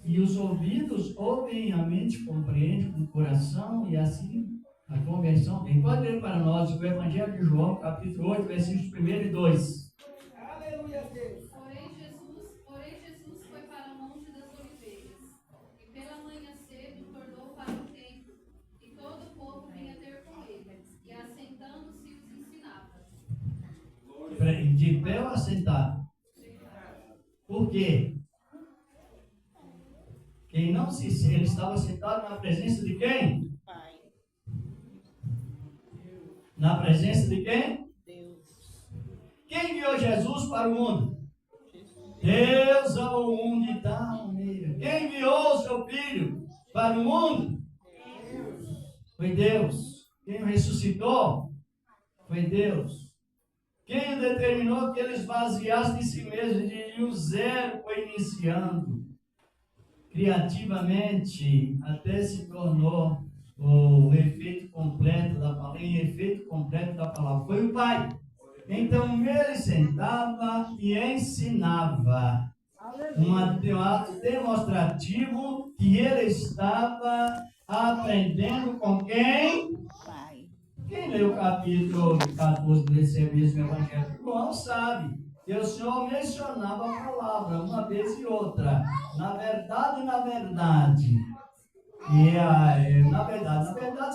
E os ouvidos ouvem, a mente compreende com o coração, e assim a conversão tem. Pode ler para nós o Evangelho de João, capítulo 8, versículos 1 e 2. Aleluia, Deus. Porém Jesus foi para o Monte das Oliveiras, e pela manhã cedo tornou para o templo, e todo o povo vinha ter com ele, e assentando-se os ensinava. De pé ou assentado? Por quê? Ele estava sentado na presença de quem? Pai. Na presença de quem? Deus. Quem enviou Jesus para o mundo? Deus ao mundo de tal maneira. Quem enviou o seu filho para o mundo? Foi Deus. Quem o ressuscitou? Foi Deus. Quem determinou que ele esvaziasse de si mesmo, de o zero foi iniciando. Criativamente, até se tornou o efeito completo da palavra, foi o Pai. Então ele sentava e ensinava, um ato demonstrativo que ele estava aprendendo com quem? Pai. Quem leu o capítulo 14 desse mesmo Evangelho de João sabe que o Senhor mencionava a palavra uma vez e outra. Na verdade, na verdade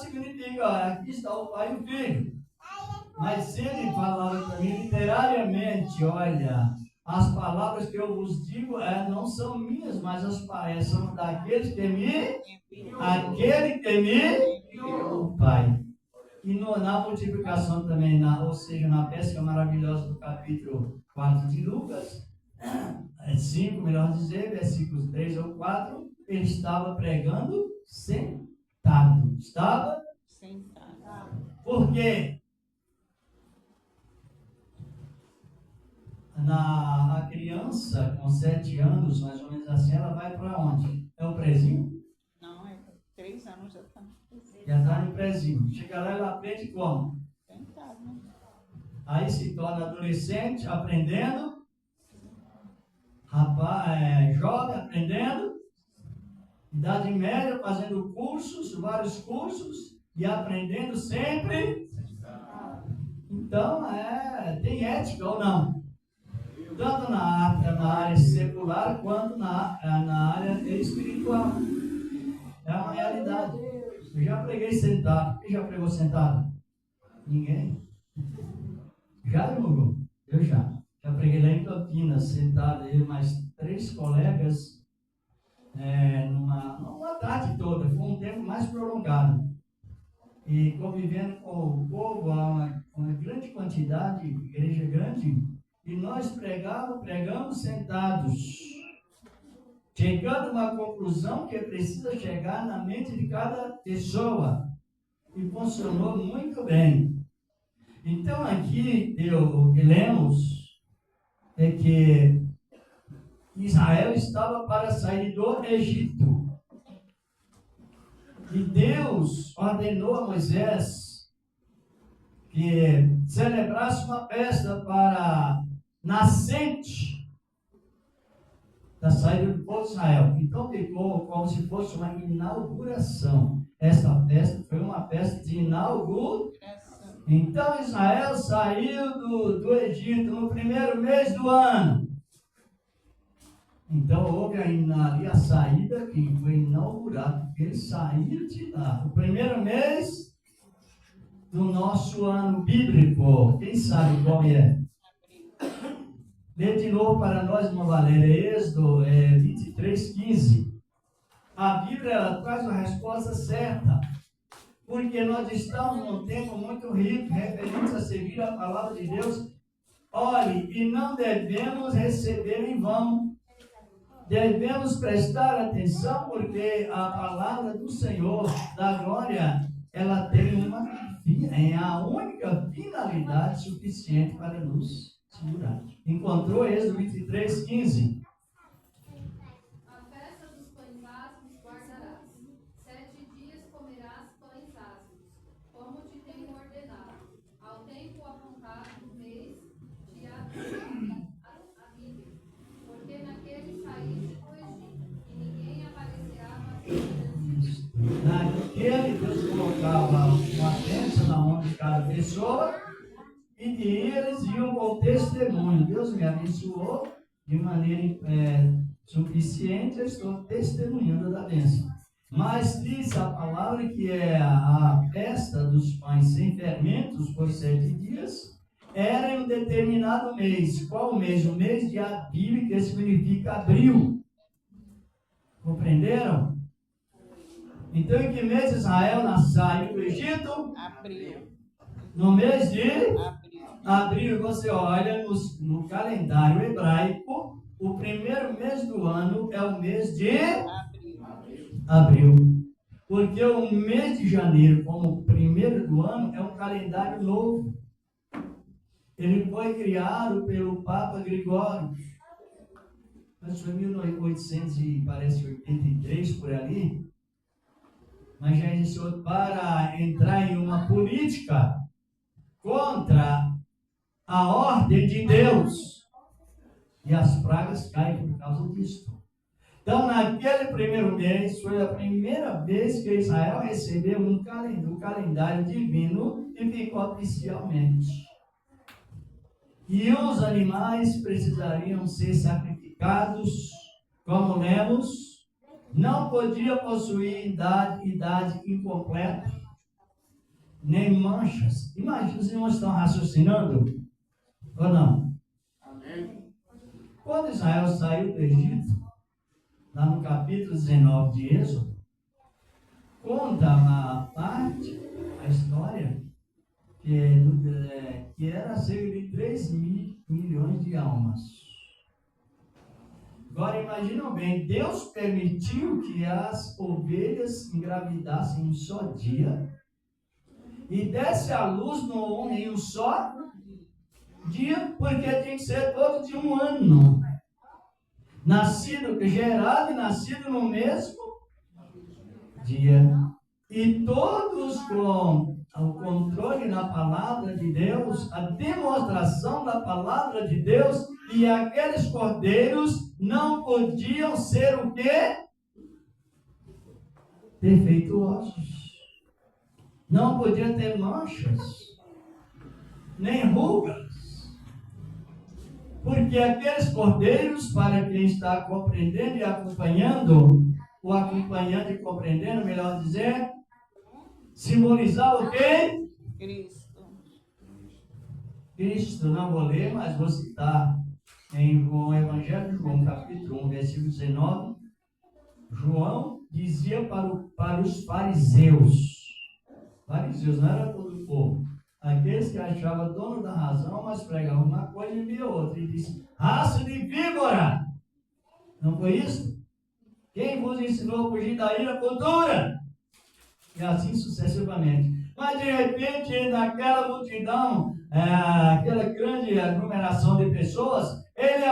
significa, aqui está o Pai e o Filho. Mas se ele falava para mim literariamente, olha, as palavras que eu vos digo não são minhas, mas são daqueles que me enviou o Pai. E na multiplicação também, ou seja, na pesca maravilhosa do capítulo 4 de Lucas, 5, melhor dizer, versículos 3 ou 4, ele estava pregando sentado. Estava Sentado. Por quê? A criança com 7 anos, mais ou menos assim, ela vai para onde? É o prezinho? Não, é 3 anos já está. Já está no prezinho. Chega lá e ela aprende como? Sentado. Aí se torna adolescente, aprendendo. Rapaz, jovem, aprendendo. Idade média, fazendo cursos, vários cursos. E aprendendo sempre. Então, tem ética ou não? Tanto na área secular quanto na área espiritual. É uma realidade. Eu já preguei sentado. Quem já pregou sentado? Ninguém? Já, irmão? Eu já. Já preguei lá em Campinas, sentado, eu e mais 3 colegas, numa tarde toda. Foi um tempo mais prolongado. E convivendo com o povo, uma grande quantidade, igreja grande, e nós pregamos sentados, chegando a uma conclusão que precisa chegar na mente de cada pessoa. E funcionou muito bem. Então aqui o que lemos é que Israel estava para sair do Egito. E Deus ordenou a Moisés que celebrasse uma festa para nascente da saída do povo de Israel. Então ficou como se fosse uma inauguração. essa festa foi uma festa de inauguração. Então Israel saiu do Egito no primeiro mês do ano. Então houve ali a saída que foi inaugurada, porque eles saíram de lá. O primeiro mês do nosso ano bíblico. Quem sabe qual é? Lê de novo para nós, irmã Valéria, Êxodo 23:15. A Bíblia ela traz a resposta certa, porque nós estamos num tempo muito rico, referente a seguir a palavra de Deus. Olhe, e não devemos receber em vão. Devemos prestar atenção, porque a palavra do Senhor, da glória, ela tem a única finalidade suficiente para nos segurar. Encontrou Êxodo 23:15. A festa dos pães asmos guardarás. 7 dias comerás pães asmos, como te tenho ordenado, ao tempo apontado do mês de Abíbe, porque naquele saíste do Egito, e ninguém aparecerá Naquele Deus colocava uma bênção na mão de cada pessoa e eles iam com testemunho. Deus me abençoou de maneira suficiente, eu estou testemunhando da bênção. Mas diz a palavra que é a festa dos pães sem fermentos por 7 dias, era em um determinado mês. Qual mês? O mês de Abíbe, que significa abril. Compreenderam? Então, em que mês Israel saiu do Egito? Abril. No mês de abril. Você olha no calendário hebraico, o primeiro mês do ano é o mês de abril. Porque o mês de janeiro, como o primeiro do ano, é um calendário novo. Ele foi criado pelo Papa Gregório. Mas foi 1883 por ali. Mas já iniciou para entrar em uma política contra a ordem de Deus. E as pragas caem por causa disso. Então, naquele primeiro mês, foi a primeira vez que Israel recebeu um calendário divino e ficou oficialmente. E os animais precisariam ser sacrificados, como lemos. Não podia possuir idade incompleta, nem manchas. Imagina, os irmãos estão raciocinando? Ou não? Amém. Quando Israel saiu do Egito, lá no capítulo 19 de Êxodo, conta uma parte, a história, que era cerca de 3 milhões de almas. Agora imaginam bem, Deus permitiu que as ovelhas engravidassem em um só dia e desse à luz em um só dia, porque tinha que ser todo de um ano. Gerado e nascido no mesmo dia. E todos com o controle da palavra de Deus, a demonstração da palavra de Deus, e aqueles cordeiros não podiam ser o quê? Defeituosos. Não podiam ter manchas, nem rugas. Porque aqueles cordeiros, para quem está compreendendo e acompanhando, o acompanhando e compreendendo, melhor dizer, simbolizava o quê? Cristo, não vou ler, mas vou citar em o Evangelho de João, capítulo 1, versículo 19. João dizia para os fariseus não era todo o povo, aqueles que achavam dono da razão, mas pregavam uma coisa e via outra, e disse: raça de víbora! Não foi isso? Quem vos ensinou a fugir da ira futura? E assim sucessivamente. Mas de repente, naquela multidão, aquela grande aglomeração de pessoas, ele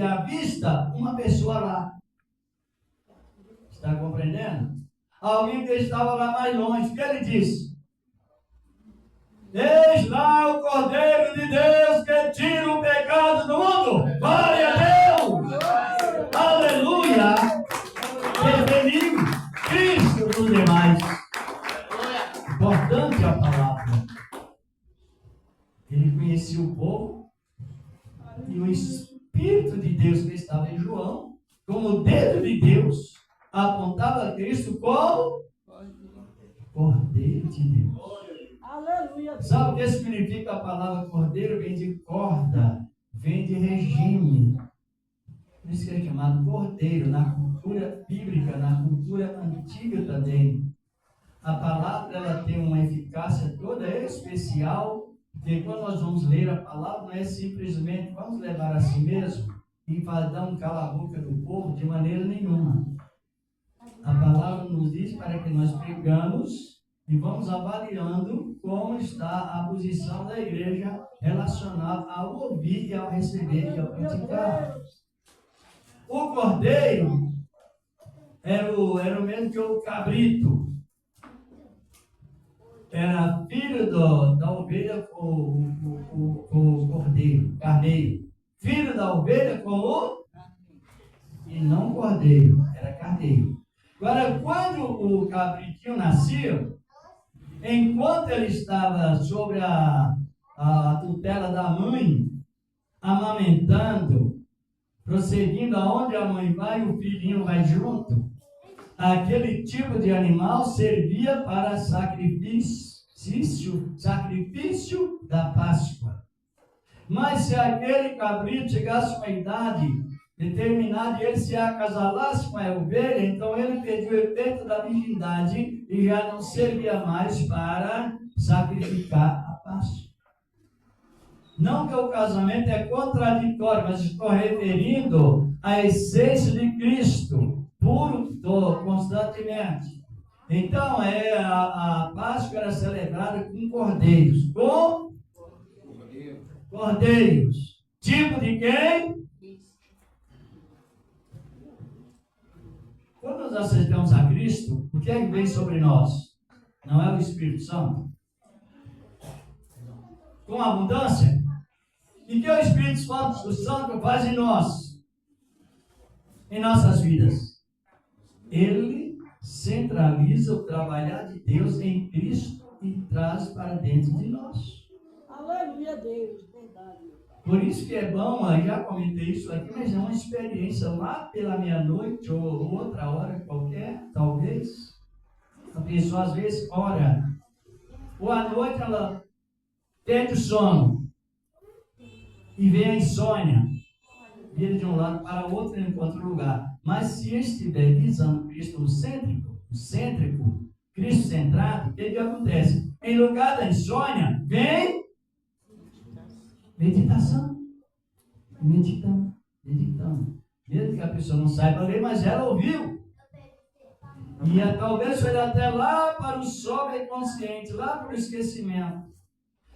avista uma pessoa lá. Está compreendendo? Alguém que estava lá mais longe. O que ele disse? Eis lá o Cordeiro de Deus que tira o pecado do mundo. Glória a Deus! Aleluia! Cristo Ele conhecia o povo e o Espírito de Deus que estava em João, como o dedo de Deus, apontava a Cristo como Cordeiro de Deus. Aleluia. Sabe o que significa a palavra cordeiro? Vem de corda, vem de regime. Por isso que é chamado cordeiro, na cultura bíblica, na cultura antiga também. A palavra ela tem uma eficácia toda especial, porque quando nós vamos ler a palavra, não é simplesmente vamos levar a si mesmo e dar um cala-boca do povo, de maneira nenhuma. A palavra nos diz para que nós pregamos e vamos avaliando como está a posição da igreja relacionada ao ouvir e ao receber e ao praticar. O cordeiro era o mesmo que o cabrito. Era filho da ovelha com o cordeiro, carneiro. Filho da ovelha com o... E não cordeiro, era carneiro. Agora, quando o cabritinho nascia, enquanto ele estava sobre a tutela da mãe, amamentando, prosseguindo aonde a mãe vai, o filhinho vai junto. Aquele tipo de animal servia para sacrifício da Páscoa. Mas se aquele cabrito chegasse a uma idade determinada e ele se acasalasse com a ovelha, então ele perdeu o efeito da virgindade e já não servia mais para sacrificar a Páscoa. Não que o casamento é contraditório, mas estou referindo à essência de Cristo, puro, constantemente. Então, a Páscoa era celebrada com cordeiros. Com cordeiros. Tipo de quem? Quando nós aceitamos a Cristo, o que é que vem sobre nós? Não é o Espírito Santo? Com abundância? E que o Espírito Santo faz em nós? Em nossas vidas? Ele centraliza o trabalhar de Deus em Cristo e traz para dentro de nós. Aleluia, Deus, verdade. Por isso que é bom, eu já comentei isso aqui, mas é uma experiência lá pela meia-noite ou outra hora qualquer, talvez. A pessoa às vezes ora, ou à noite ela perde o sono e vem a insônia, vira de um lado para o outro e não encontra lugar. Mas se estiver visando Cristo no cêntrico, Cristo centrado, o que acontece? Em lugar da insônia, vem meditação. Meditando. Mesmo que a pessoa não saiba ler, mas ela ouviu. E talvez foi até lá para o subconsciente, lá para o esquecimento.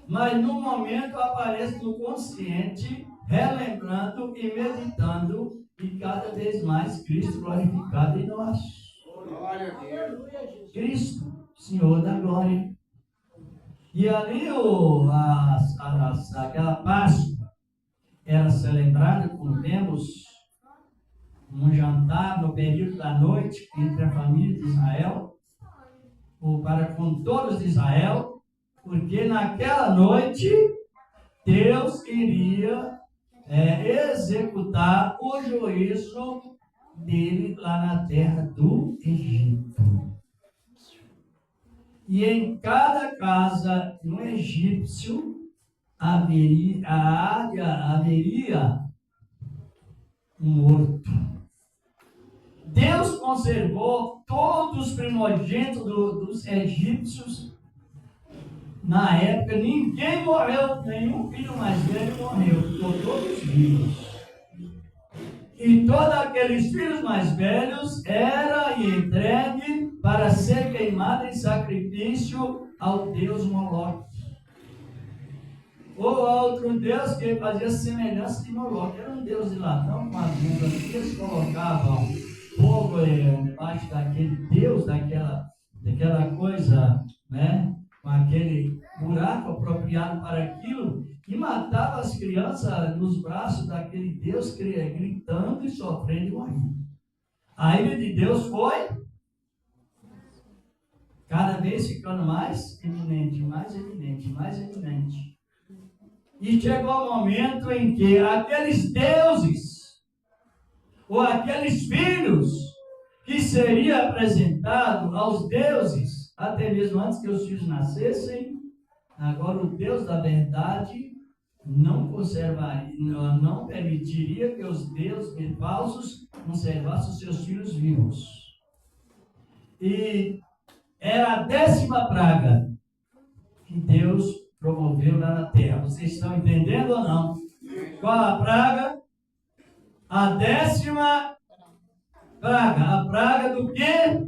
Mas no momento aparece no consciente, relembrando e meditando, e cada vez mais Cristo glorificado em nós. Glória a Deus. Cristo, Senhor da glória. E ali aquela Páscoa era celebrada, como vemos, um jantar no período da noite entre a família de Israel, ou para com todos de Israel, porque naquela noite Deus iria executar o juízo dele lá na terra do Egito. E em cada casa de um egípcio haveria um morto. Deus conservou todos os primogênitos dos egípcios. Na época, ninguém morreu, nenhum filho mais velho morreu, ficou todos vivos. E todos aqueles filhos mais velhos eram entregues para ser queimados em sacrifício ao Deus Moloque. Ou a outro Deus que fazia semelhança de Moloque. Era um Deus de latão com a bunda, que eles colocavam fogo debaixo daquele Deus, daquela coisa, né? Com aquele buraco apropriado para aquilo, e matava as crianças nos braços daquele Deus, gritando e sofrendo e morrendo. A ira de Deus foi cada vez ficando mais eminente, mais eminente, mais eminente. E chegou o momento em que aqueles deuses, ou aqueles filhos, que seria apresentado aos deuses, até mesmo antes que os filhos nascessem, agora o Deus da verdade não permitiria que os deuses falsos conservassem os seus filhos vivos. E era a 10ª praga que Deus promoveu lá na terra. Vocês estão entendendo ou não? Qual a praga? A 10ª praga. A praga do quê?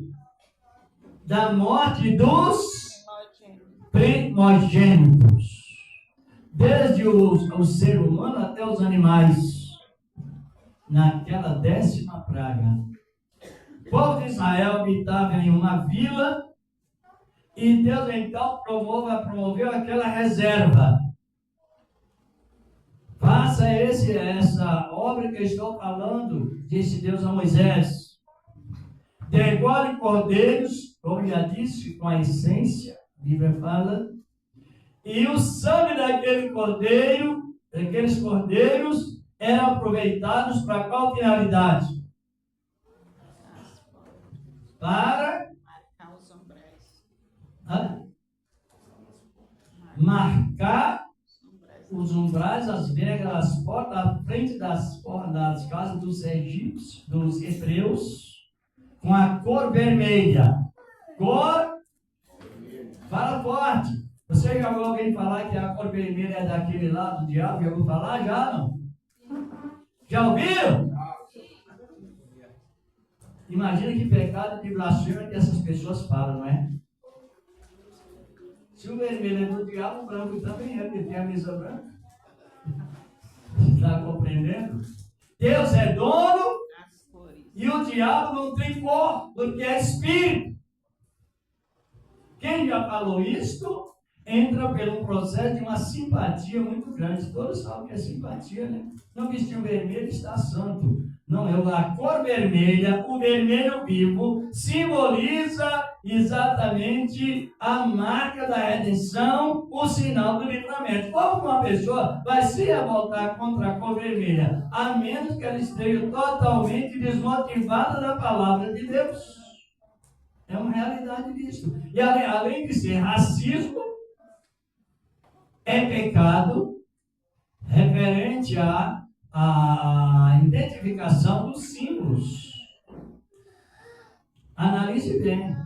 Da morte dos primogênitos. Desde o ser humano até os animais. Naquela 10ª praga. O povo de Israel habitava em uma vila e Deus então promoveu aquela reserva. Faça essa obra que eu estou falando, disse Deus a Moisés. Degole cordeiros, como já disse, com a essência, a Bíblia fala, e o sangue daqueles cordeiros, eram aproveitados para qual finalidade? Para marcar os umbrais, as regras, as portas, à frente das casas dos egípcios, dos hebreus, com a cor vermelha. Fala forte. Você já ouviu alguém falar que a cor vermelha é daquele lado do diabo? Já ouviu falar? Já não? Já ouviram? Imagina que pecado de blasfêmia que essas pessoas falam, não é? Se o vermelho é do diabo, o branco também é, porque tem a mesa branca. Está compreendendo? Deus é dono e o diabo não tem cor, porque é espírito. Quem já falou isto, entra pelo processo de uma simpatia muito grande. Todos sabem que é simpatia, né? Não vestir o vermelho está santo. Não, a cor vermelha, o vermelho vivo, simboliza exatamente a marca da redenção, o sinal do livramento. Como uma pessoa vai se revoltar contra a cor vermelha, a menos que ela esteja totalmente desmotivada da palavra de Deus. É uma realidade disso. E além de ser racismo, é pecado referente à identificação dos símbolos. Analise bem.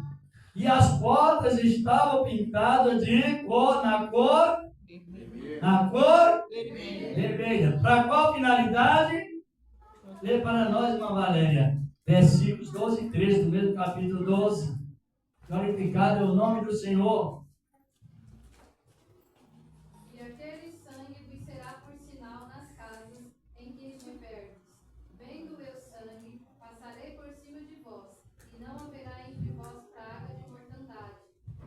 E as portas estavam pintadas na cor vermelha. Para qual finalidade? Lê para nós, irmã Valéria. Versículos 12 e 13 do mesmo capítulo 12. Glorificado é o nome do Senhor. E aquele sangue vos será por sinal nas casas em que estiverdes. Vendo o meu sangue, passarei por cima de vós, e não haverá entre vós praga de mortandade,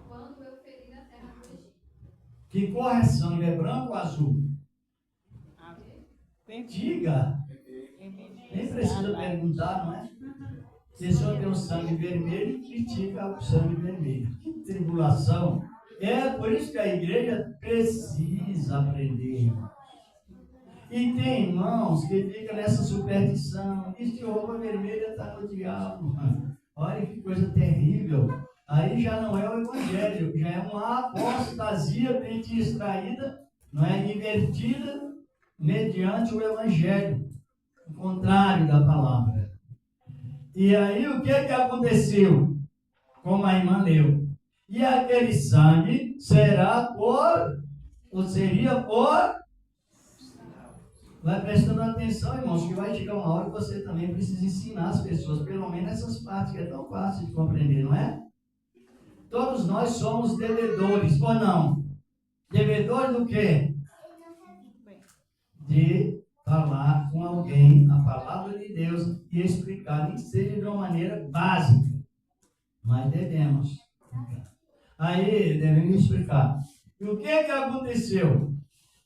quando eu ferir a terra do Egito. Que cor é sangue? É branco ou azul? Diga. Nem precisa perguntar, não é? Se o senhor tem o sangue vermelho, critica o sangue vermelho. Que tribulação. É por isso que a igreja precisa aprender. E tem irmãos que ficam nessa superstição. Este roupa vermelha está no diabo. Olha que coisa terrível. Aí já não é o evangelho, já é uma apostasia bem distraída, não é? Invertida mediante o evangelho. O contrário da palavra. E aí o que aconteceu? Como a irmã leu. E aquele sangue seria por. Vai prestando atenção, irmãos, que vai chegar uma hora que você também precisa ensinar as pessoas, pelo menos essas partes que é tão fácil de compreender, não é? Todos nós somos devedores, ou não? Devedores do quê? De falar com alguém a palavra de Deus e explicar, nem que seja de uma maneira básica, mas devemos. Aí devemos explicar. E o que aconteceu?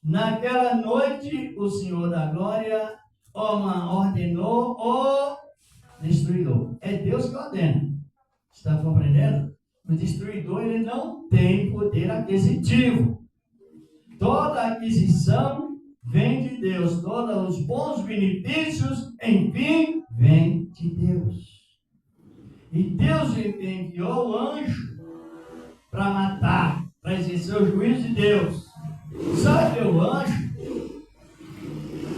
Naquela noite, o Senhor da Glória ordenou o destruidor. É Deus que ordena. Está compreendendo? O destruidor ele não tem poder aquisitivo. Toda aquisição vem de Deus. Todos os bons benefícios, enfim, vêm de Deus. E Deus enviou o anjo para matar, para exercer o juízo de Deus. Sabe o anjo,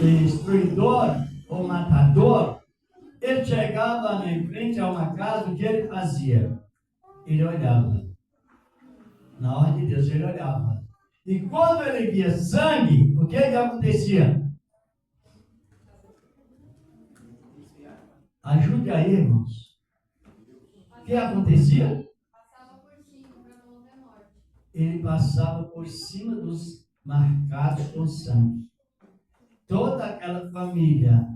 destruidor ou matador, ele chegava em frente a uma casa, o que ele fazia? Ele olhava. Na ordem de Deus, ele olhava. E quando ele via sangue, o que acontecia? Ajude aí, irmãos. O que acontecia? Ele passava por cima dos marcados com sangue. Toda aquela família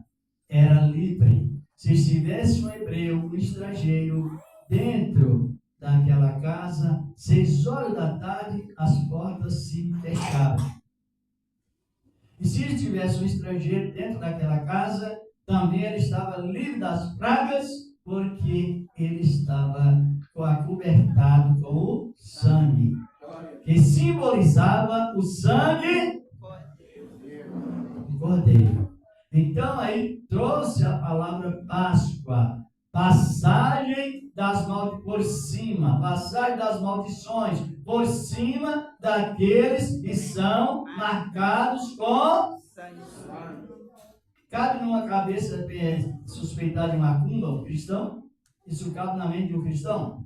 era livre. Se estivesse um hebreu, um estrangeiro, dentro daquela casa, 6 horas da tarde, as portas se fechavam. E se estivesse um estrangeiro dentro daquela casa, também ele estava livre das pragas, porque ele estava acobertado com o sangue, que simbolizava o sangue do Cordeiro. Então aí trouxe a palavra Páscoa, passagem das maldições, por cima, passagem das maldições, por cima daqueles que são marcados com sangue. Cabe numa cabeça suspeitar de macumba um cristão? Isso cabe na mente de um cristão?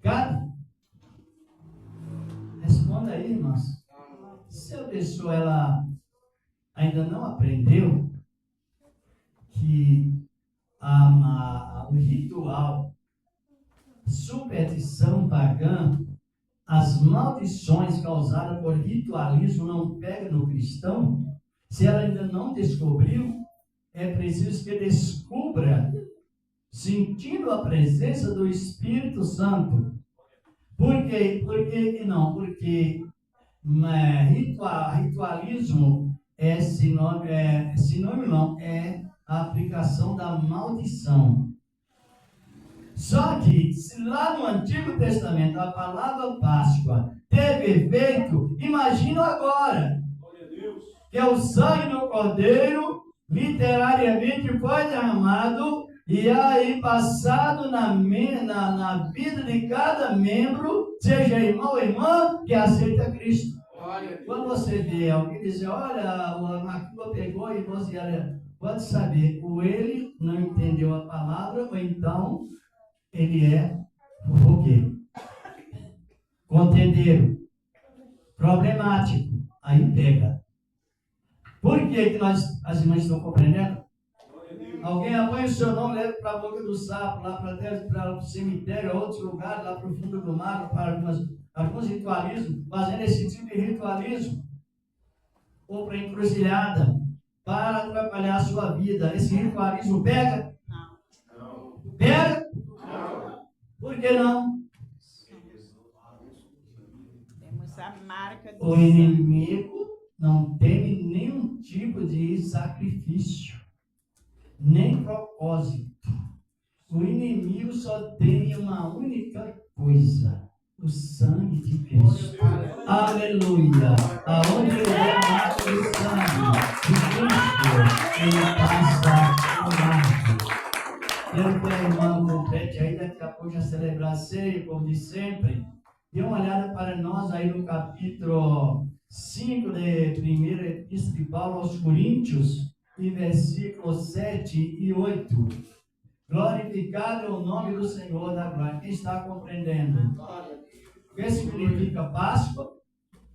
Cabe? Responda aí, irmãos. Se a pessoa ela ainda não aprendeu que o ritual, superstição pagã, as maldições causadas por ritualismo não pegam no cristão, se ela ainda não descobriu, é preciso que descubra, sentindo a presença do Espírito Santo. Por quê? Porque ritualismo é sinônimo não, é a aplicação da maldição. Só que, se lá no Antigo Testamento a palavra Páscoa teve efeito, imagina agora, que é o sangue do Cordeiro, literariamente foi derramado, e aí passado na vida de cada membro, seja irmão ou irmã, que aceita Cristo. Quando você vê alguém dizer, olha, a macumba pegou e você, olha, pode saber, ou ele não entendeu a palavra, ou então ele é fofoqueiro, contendeiro, problemático, aí pega. Por que as irmãs estão compreendendo? Alguém apanha o seu nome, leva para a boca do sapo, lá para o cemitério, outros lugares, lá para o fundo do mar, para alguns ritualismos, fazendo esse tipo de ritualismo, ou para encruzilhada, para atrapalhar a sua vida. Esse ritualismo pega? Não. Pega? Não. Por que não? Temos a marca do o inimigo não teme nenhum tipo de sacrifício, nem propósito. O inimigo só tem uma única coisa: o sangue de Cristo. Aleluia! Aonde é a marca do sangue de Cristo, ele passa o marco. Eu quero, irmão, complete aí, daqui a pouco já celebrar a ceia, como de sempre. Dê uma olhada para nós aí no capítulo 5 de 1ª Epístola de Paulo aos Coríntios, e versículos 7 e 8. Glorificado é o nome do Senhor da glória. Quem está compreendendo? O que significa Páscoa?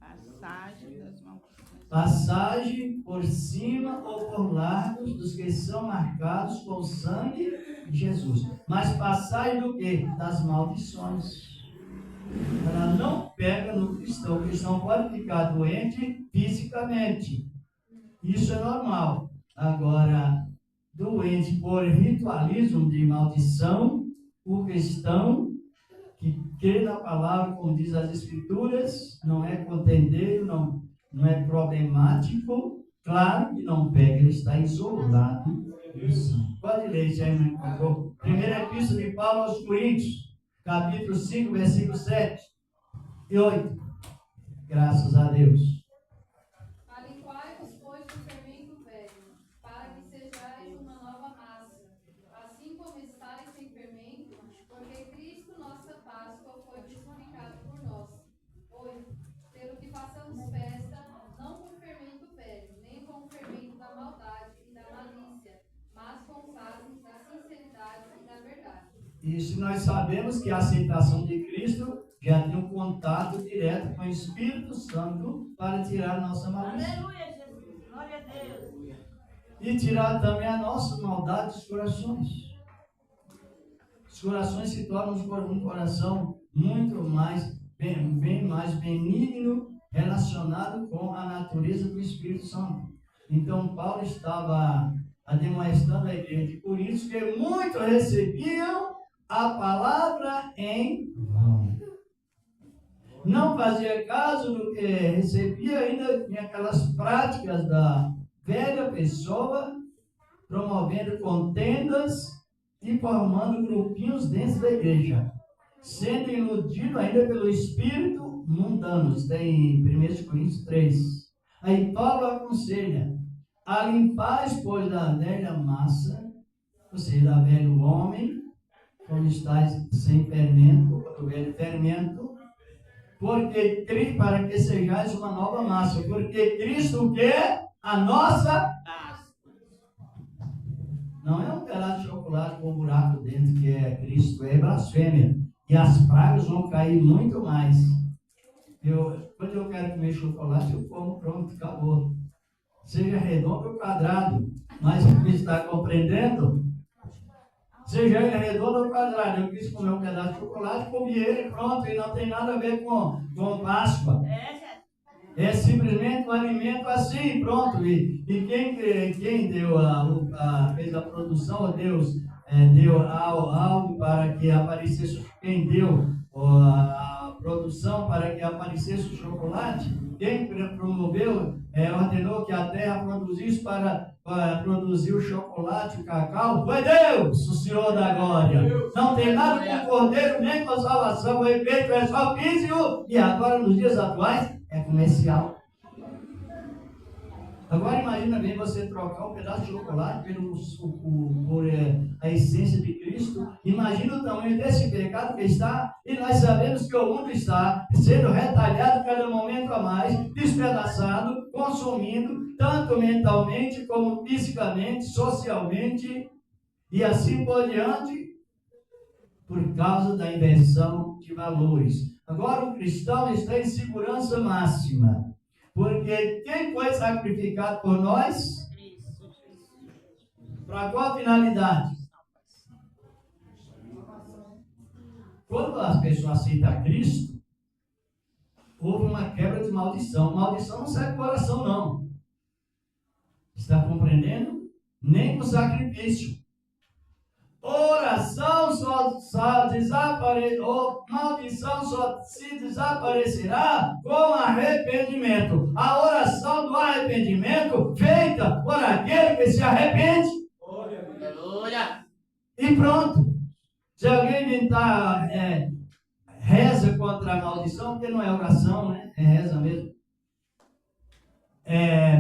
Passagem das maldições. Passagem por cima ou por largos dos que são marcados com o sangue de Jesus. Mas passagem do quê? Das maldições. Ela não pega no cristão. O cristão pode ficar doente fisicamente. Isso é normal. Agora, doente por ritualismo de maldição, o cristão que crê na palavra, como diz as Escrituras, não é contendeiro, não é problemático, claro que não pega, ele está isolado do sangue. Pode ler, já não encontrou. 1ª Epístola de Paulo aos Coríntios, capítulo 5, versículo 7 e 8. Graças a Deus. Aliquai-vos, pois, do fermento velho, para que sejais uma nova massa, assim como estáis sem fermento, porque Cristo, nossa Páscoa, foi crucificado por nós. 8. Pelo que façamos festa, não com o fermento velho, nem com o fermento da maldade e da malícia, mas com os asmos da sinceridade e da verdade. E se nós sabemos que a aceitação de Cristo já tem um contato direto com o Espírito Santo para tirar a nossa malícia. Aleluia, Jesus. Glória a Deus. E tirar também a nossa maldade dos corações. Os corações se tornam um coração muito mais, bem mais benigno, relacionado com a natureza do Espírito Santo. Então Paulo estava demonstrando a igreja de Corinto que muitos recebiam a palavra em vão. Não fazia caso do que recebia, ainda tinha aquelas práticas da velha pessoa, promovendo contendas e formando grupinhos dentro da igreja, sendo iludido ainda pelo espírito mundano. Está em 1 Coríntios 3. Aí Paulo aconselha a limpar, pois, da velha massa, ou seja, da velho homem, quando estáis sem fermento, do velho fermento, porque para que sejais uma nova massa, porque Cristo quer a nossa massa. Não é um pedaço de chocolate com um buraco dentro que é Cristo, é blasfêmia. E as pragas vão cair muito mais. Quando eu quero comer chocolate, eu como, pronto, acabou. Seja redondo ou quadrado, mas você está compreendendo? Seja ele redondo ou quadrado, eu quis comer um pedaço de chocolate, comi ele, pronto, e não tem nada a ver com Páscoa. É simplesmente um alimento assim, pronto. E quem deu fez a produção, Deus deu algo para que aparecesse, quem deu a produção para que aparecesse o chocolate, quem promoveu, ordenou que a terra produzisse para produzir o chocolate, o cacau, foi Deus, o Senhor da glória. Não tem nada com cordeiro, nem com salvação, o efeito é só físico, e agora nos dias atuais é comercial. Agora imagina bem você trocar um pedaço de chocolate por a essência de Cristo. Imagina o tamanho desse pecado que está, e nós sabemos que o mundo está sendo retalhado cada momento a mais, despedaçado, consumindo, tanto mentalmente como fisicamente, socialmente, e assim por diante, por causa da inversão de valores. Agora o cristão está em segurança máxima. Porque quem foi sacrificado por nós? Para qual finalidade? Quando as pessoas aceitam Cristo, houve uma quebra de maldição. Maldição não sai do coração, não. Está compreendendo? Nem com sacrifício. Oração só maldição só se desaparecerá com arrependimento. A oração do arrependimento feita por aquele que se arrepende. Aleluia. E pronto. Se alguém tentar reza contra a maldição, porque não é oração, né? É reza mesmo.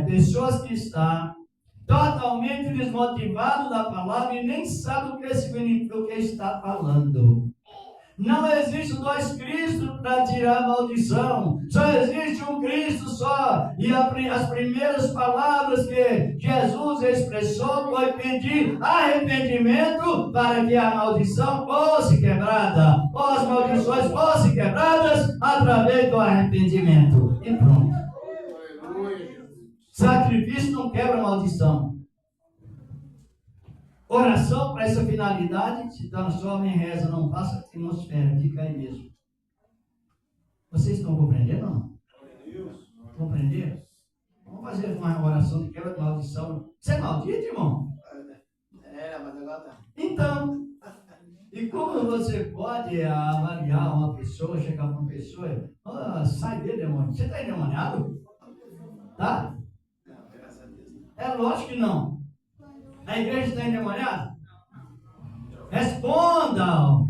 Pessoas que estão totalmente desmotivado da palavra e nem sabe o que significa o que está falando. Não existe dois Cristos para tirar a maldição. Só existe um Cristo só. E as primeiras palavras que Jesus expressou foi pedir arrependimento para que a maldição fosse quebrada. Ou as maldições fossem quebradas através do arrependimento. E pronto. Sacrifício não quebra maldição. Oração para essa finalidade se transforma em reza, não passa atmosfera, fica aí mesmo. Vocês estão compreendendo ou não? Compreenderam? Vamos fazer uma oração de quebra de maldição. Você é maldito, irmão? Mas agora tá. Então, e como você pode avaliar uma pessoa, chegar para uma pessoa, sai dele, demônio. Você está endemoniado? Tá? É lógico que não. A igreja está endemoniada? Respondam!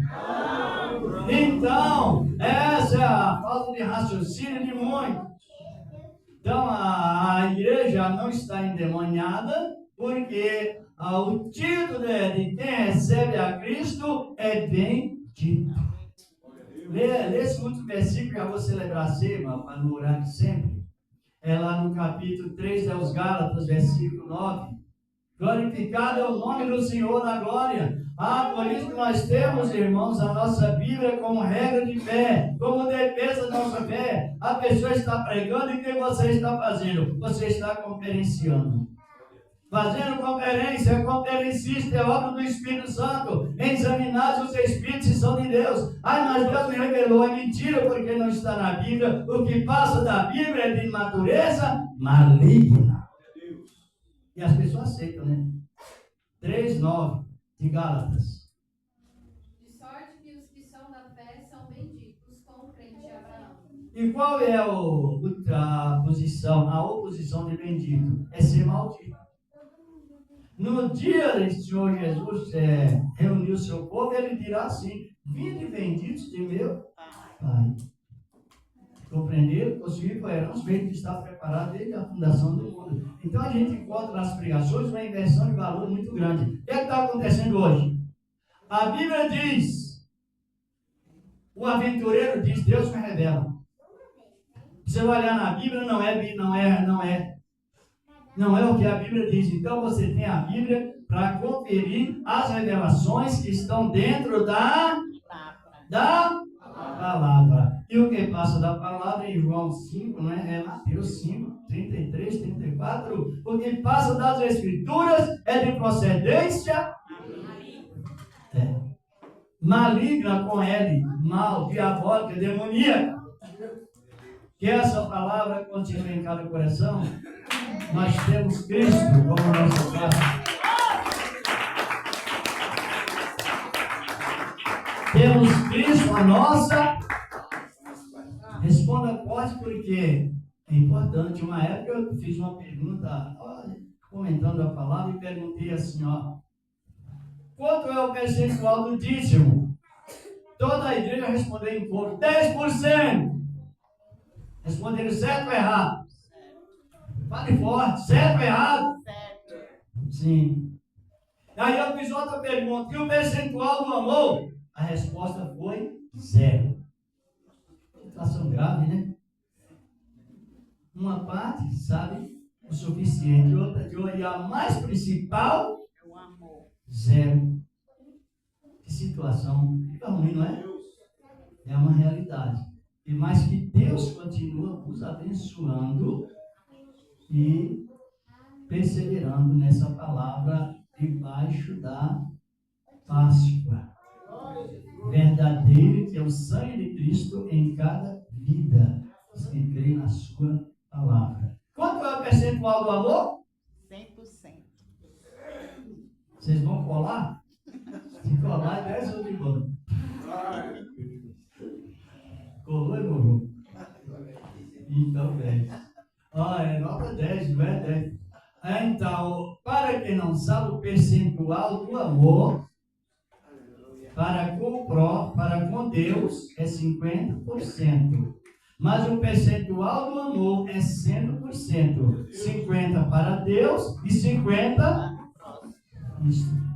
Então, essa é a falta de raciocínio de muitos. Então a igreja não está endemoniada, porque o título de quem recebe a Cristo é bendito. Lê esse último versículo que eu vou celebrar a ceia, para no horário de sempre. É lá no capítulo 3 aos Gálatas, versículo 9. Glorificado é o nome do Senhor na glória. Por isso que nós temos, irmãos, a nossa Bíblia como regra de fé, como defesa da nossa fé. A pessoa está pregando e o que você está fazendo? Você está conferenciando. Fazendo conferência, conferencista, é obra do Espírito Santo. Examinar os Espíritos se são de Deus. Mas Deus me revelou, é mentira, porque não está na Bíblia. O que passa da Bíblia é de natureza maligna. E as pessoas aceitam, né? 3:9 de Gálatas. De sorte que os que são da fé são benditos com o crente Abraão. E qual é a posição, a oposição de bendito? É ser maldito. No dia do Senhor Jesus reunir o seu povo, ele dirá assim: vinde benditos de meu Pai. Compreenderam? Possuir com a herança, veio que está preparado desde a fundação do mundo. Então a gente encontra nas pregações uma inversão de valor muito grande. O que está acontecendo hoje? A Bíblia diz, o aventureiro diz, Deus me revela. Você vai olhar na Bíblia, não é o que a Bíblia diz. Então você tem a Bíblia para conferir as revelações que estão dentro da palavra. E o que passa da palavra em João 5, é Mateus 5, 33, 34. O que passa das Escrituras é de procedência maligna, com L, mal, diabólica, demoníaca. Que essa palavra continue em cada coração. Nós temos Cristo como nosso Pai. Temos Cristo a nossa. Responda pode, porque é importante. Uma época eu fiz uma pergunta, comentando a palavra, e perguntei assim, quanto é o percentual do dízimo? Toda a igreja respondeu em coro, 10%. Responderam certo ou errado? Fale forte, certo ou errado? Certo. Sim. Aí eu fiz outra pergunta, e o percentual do amor? A resposta foi 0. Situação grave, né? Uma parte sabe o suficiente, outra de olho, e a mais principal é o amor. 0. Que situação fica ruim, não é? É uma realidade. E mais que Deus continua nos abençoando e perseverando nessa palavra debaixo da Páscoa verdadeiro, que é o sangue de Cristo em cada vida, os que creem na sua palavra. Quanto é o percentual do amor? 100%. Vocês vão colar? Se colar, 10 ou de bando. Colou e morreu. Então, 10. É nota 10, não é 10. Então, para quem não sabe, o percentual do amor para com Deus é 50%. Mas o percentual do amor é 100%. 50% para Deus e 50%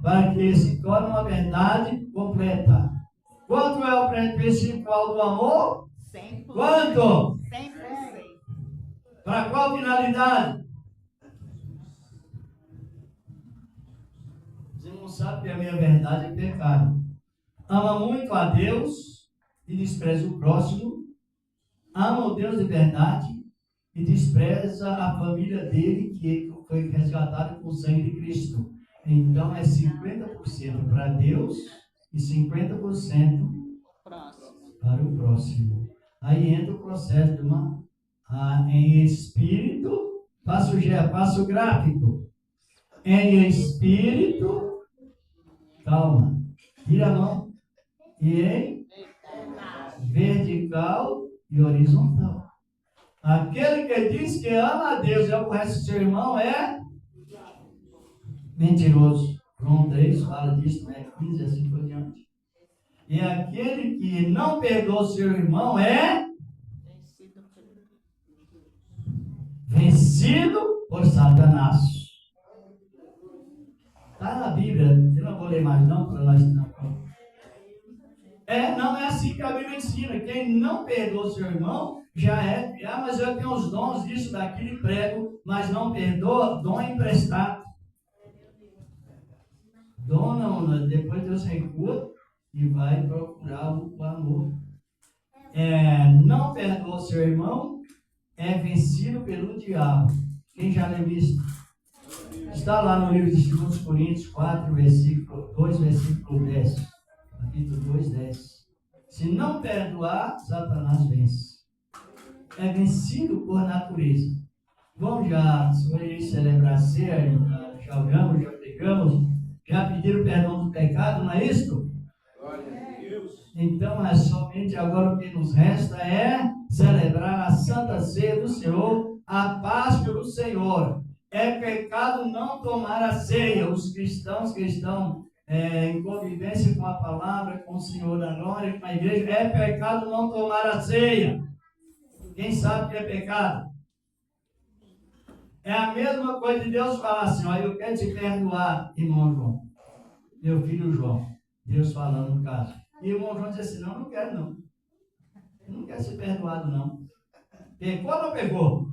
para que se torne uma verdade completa. Quanto é o percentual do amor? 100%. Quanto? 100%. Para qual finalidade? Você não sabe que a minha verdade é pecado. Ama muito a Deus e despreza o próximo. Ama o Deus de verdade e despreza a família dele, que foi resgatado com o sangue de Cristo. Então é 50% para Deus e 50% para o próximo. Aí entra o processo de em espírito, faço gráfico. Em espírito, calma, tira a mão. E em vertical e horizontal. Aquele que diz que ama a Deus e aborrece seu irmão é mentiroso. João 3 fala disso, 15 assim por diante. E aquele que não perdoa seu irmão é vencido por Satanás. Está na Bíblia, eu não vou ler mais não, para nós não. Não é assim que a Bíblia ensina. Quem não perdoa seu irmão, já é, mas eu tenho os dons disso, daquilo, prego, mas não perdoa, dom é emprestado. Dom não, depois Deus recua e vai procurar o amor. Não perdoa seu irmão, é vencido pelo diabo. Quem já leu isso? Está lá no livro de 2 Coríntios 4, versículo 2, versículo 10. Capítulo 2, 10. Se não perdoar, Satanás vence. É vencido por natureza. Vamos já, se for celebrar a ceia, já oramos, já pregamos, já pediram perdão do pecado, não é isso? Então, somente agora o que nos resta é celebrar a Santa Ceia do Senhor, a Páscoa do Senhor. É pecado não tomar a ceia. Os cristãos que estão em convivência com a palavra, com o Senhor da glória, com a igreja, é pecado não tomar a ceia. Quem sabe o que é pecado? É a mesma coisa de Deus falar assim: ó, eu quero te perdoar, irmão João, meu filho João. Deus falando no caso. E o irmão João diz assim: não quero não. Eu não quero ser perdoado não. Pegou ou não pegou?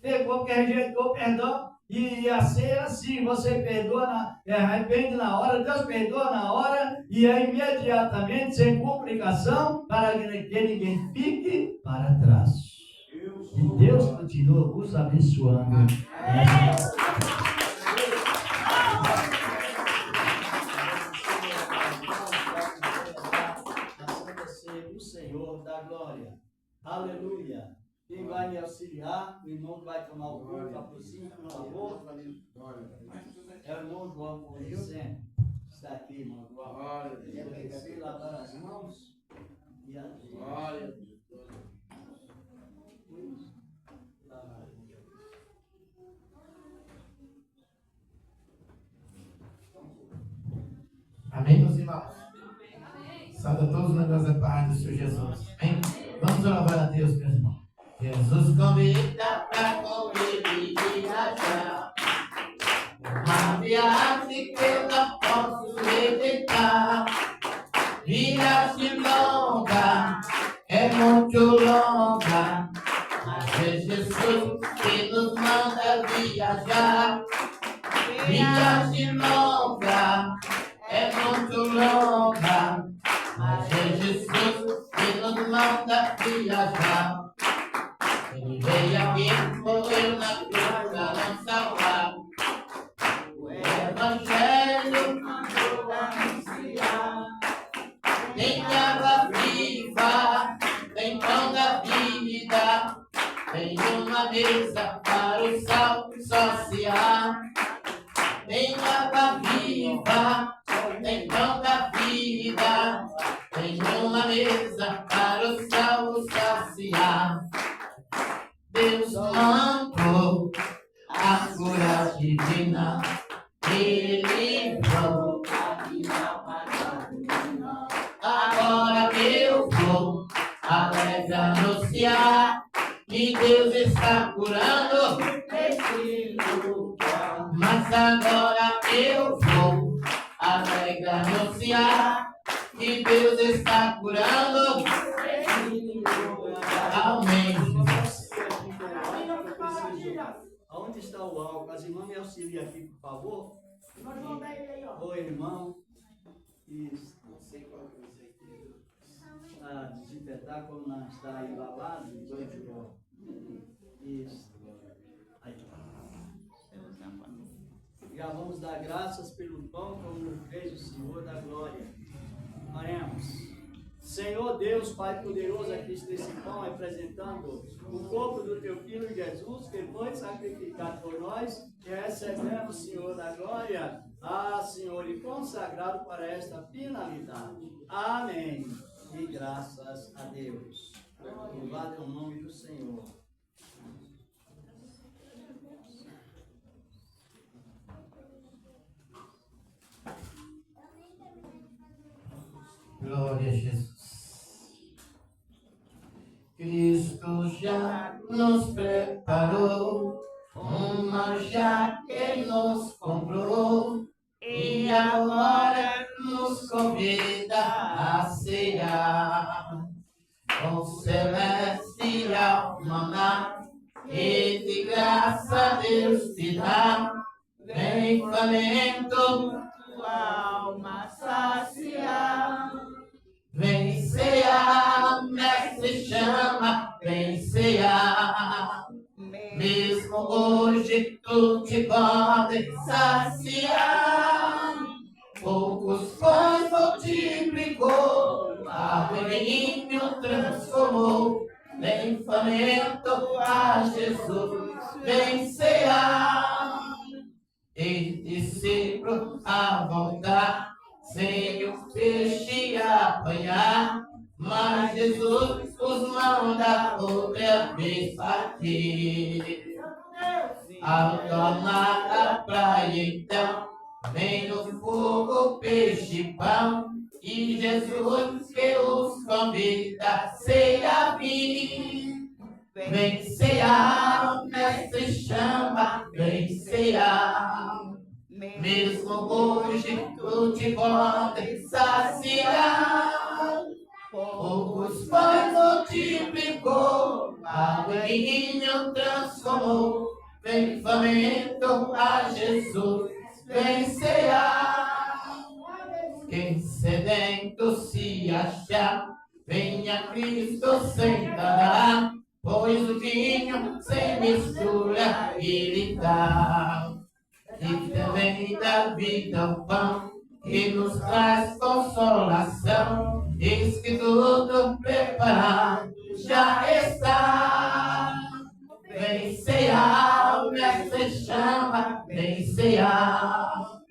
Pegou porque rejeitou o perdão. E a ceia assim, você perdoa, arrepende na hora, Deus perdoa na hora, e é imediatamente, sem complicação, para que ninguém fique para trás. E Deus continua os abençoando. A Santa Ceia do Senhor da glória. Aleluia. Quem vai me auxiliar, o irmão que vai tomar o corpo, aproxima, por favor. É o irmão João, por exemplo. Está aqui, irmão João. Você lavar as mãos e as Amém, meus irmãos? Salve a todos na graça e paz do Senhor Jesus. Amém? Vamos louvar a Deus, meus irmãos. Jesus convida para comer e viajar. Uma viagem que eu não posso rejeitar. Viagem longa, é muito longa, mas é Jesus que nos manda viajar. Viagem longa, é muito longa, mas é Jesus que nos manda viajar. Ele veio aqui, morreu na cruz para nos salvar. O Evangelho mandou anunciar. Tem água viva, tem pão da vida, tem uma mesa para o sal saciar. Tem água viva, tem pão da vida, tem uma mesa para o sal saciar. Deus mandou a cura divina, Ele livrou a minha alma. Agora eu vou alegre anunciar que Deus está curando esse lugar. Mas agora eu vou alegre anunciar que Deus está curando esse lugar. Amém. Onde está o álcool? As irmãs me auxiliam aqui, por favor. Oi, irmão. Isso. Não sei qual que você quer. Desinfetar como não está embalado. Isso. Aí. Já vamos dar graças pelo pão como fez o Senhor da glória. Oremos. Senhor Deus, Pai poderoso, aqui está esse pão representando o corpo do Teu Filho Jesus, que foi sacrificado por nós, e recebemos, Senhor da glória, Senhor, e consagrado para esta finalidade. Amém. E graças a Deus. Louvado é o nome do Senhor. Glória a Jesus. Cristo já nos preparou mas já que nos comprou e agora nos convida a cear com celestial maná e de graça Deus te dá. Vem faminto, tua alma saciar. Vem cear, mestre chama, vem cear. Mesmo hoje tu te pode saciar. Poucos pães multiplicou, abelhinho transformou. Vem faminto a Jesus, vem cear. E discípulo a voltar, sem o peixe apanhar. Mas Jesus os manda outra vez partir. Ao tornar a praia então, vem no fogo peixe e pão. E Jesus que os convida a ceia vir. Vem cear, o mestre chama, vem cear. Mesmo hoje tu te pode saciar. Poucos pães multiplicou, abelhinho transformou. Vem faminto a Jesus, vem cear. Quem sedento se achar, venha Cristo sentará. Pois o vinho sem mistura ele dá. E também da vida o pão, que nos traz consolação. Eis que tudo preparado já está. Vem cear, o mestre chama, vem cear.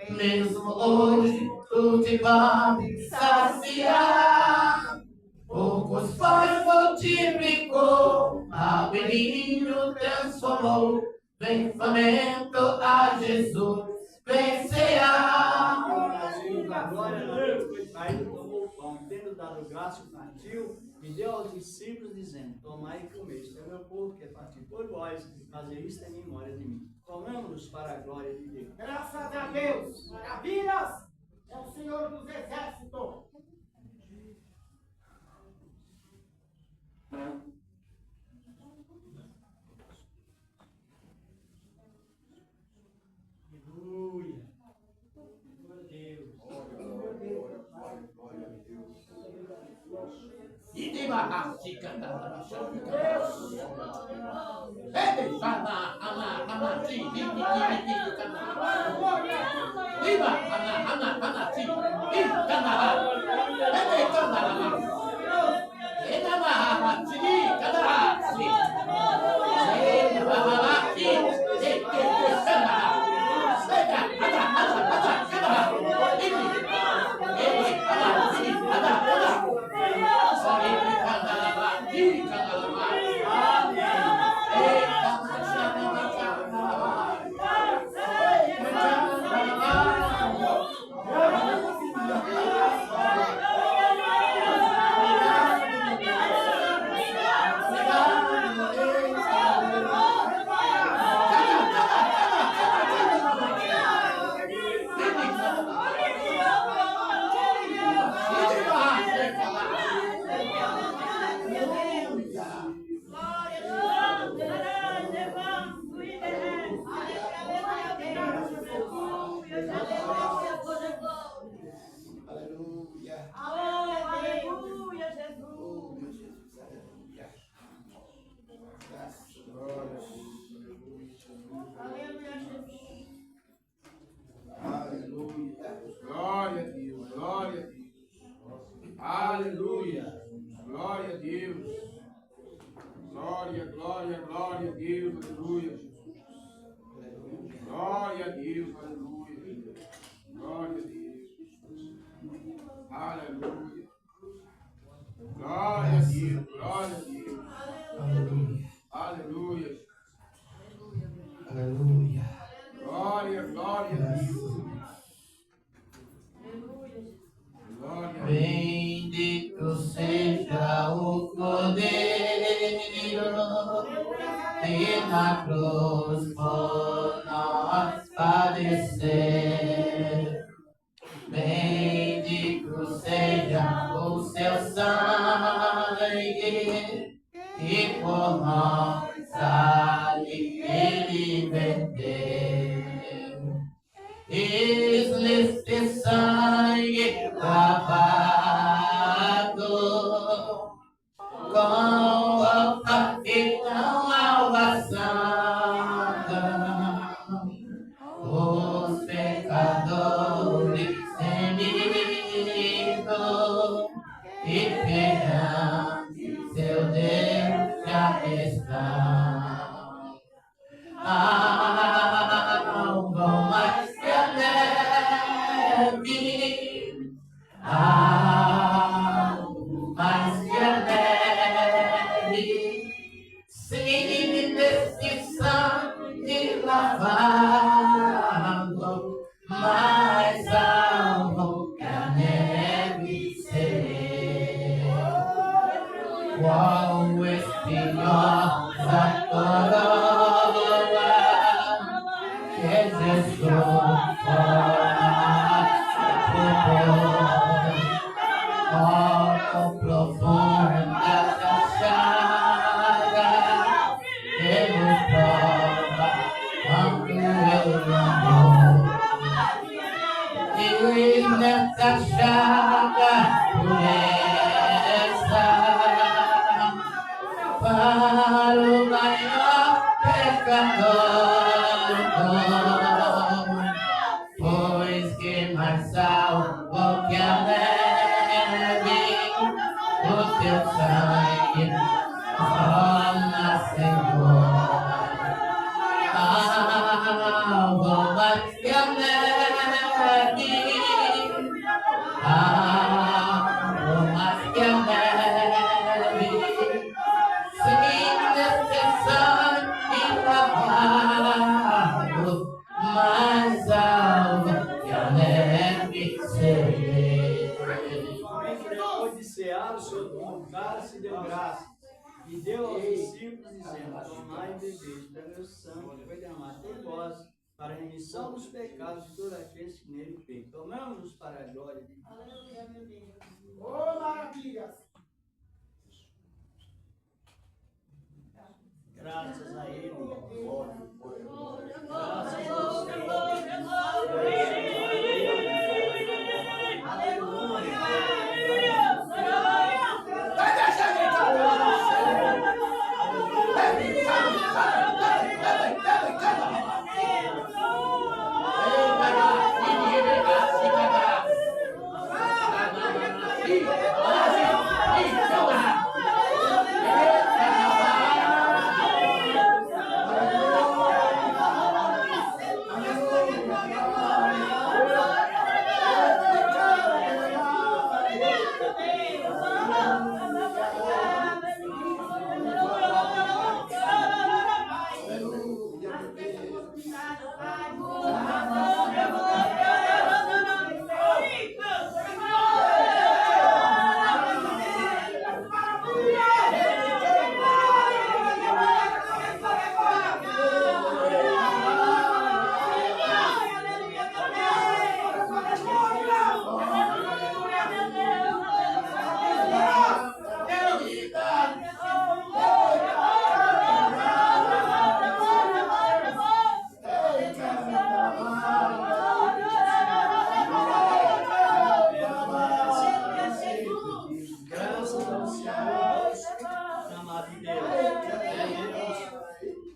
Mesmo hoje tu te pode saciar. Poucos pães multiplicou, abelhinho transformou. Vem faminto a Jesus, vem cear. A glória a Deus foi traído, tomou o pão, tendo dado graça, partiu e deu aos discípulos, dizendo: tomai e comei, este é o meu corpo que é partido por vós, fazer isto em memória de mim. Comamos-nos para a glória de Deus. Graças a Deus, maravilhas, é o Senhor dos Exércitos. Aleluia. Glória a Deus. E de barra se cantar, ele fala, ama, si, viva, ana, si, cantará, ele cantará, ele barra, si, cantará, si, ele barra, si, cantará, Aleluia. Glória a Deus. Glória, glória, glória a Deus. Aleluia. Glória a Deus. Aleluia. Glória a Deus. Aleluia. Glória a Deus. Glória a Deus. Aleluia. Aleluia. Aleluia. Glória, glória a Deus. Bendito seja o Cordeiro que na cruz foi verter. Eis neste sangue lavado, com alta e tão alva santa, os pecadores remidos e perante seu Deus já estão. Algo mais que a neve, algo mais que a neve, sim, nesse sangue lavado, mais alvo que a neve serei. Qual espinhosa coroa que Jesus qual profunda chaga que nos prova quanto eu amo. E nessa chaga pureza para o maior pecador, pois que mais salvo que a neve, o teu sangue forma, Senhor. Algo mais que a neve, algo mais que a neve, sim, nesse sangue lavado, mais alvo que a neve serei. Somente depois de cear, o Senhor tomou o cálice e deu graça. E deu aos discípulos, dizendo: tomai e bebei, é meu sangue que foi derramado por vós, para a remissão dos pecados de todos aqueles que nele creem. Tomamos-nos para a glória de Deus. Aleluia, meu Deus. Oh, maravilha. Graças a Ele.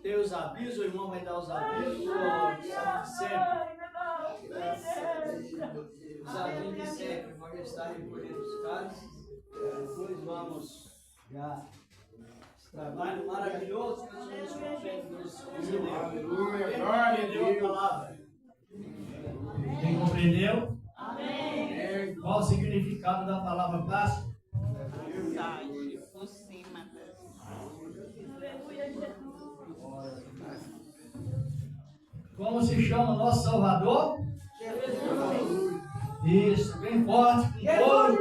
Deus avisos, o irmão vai dar os avisos sempre. Os avisos de sempre, pode estar recolhendo os cálices. Depois vamos já. Esse trabalho maravilhoso que nós vamos fazer. Aleluia, glória a Deus. Palavra. Quem compreendeu? Amém. Qual o significado da palavra Páscoa? Por cima das... Como se chama o nosso Salvador? Jesus. Isso, bem forte, com todo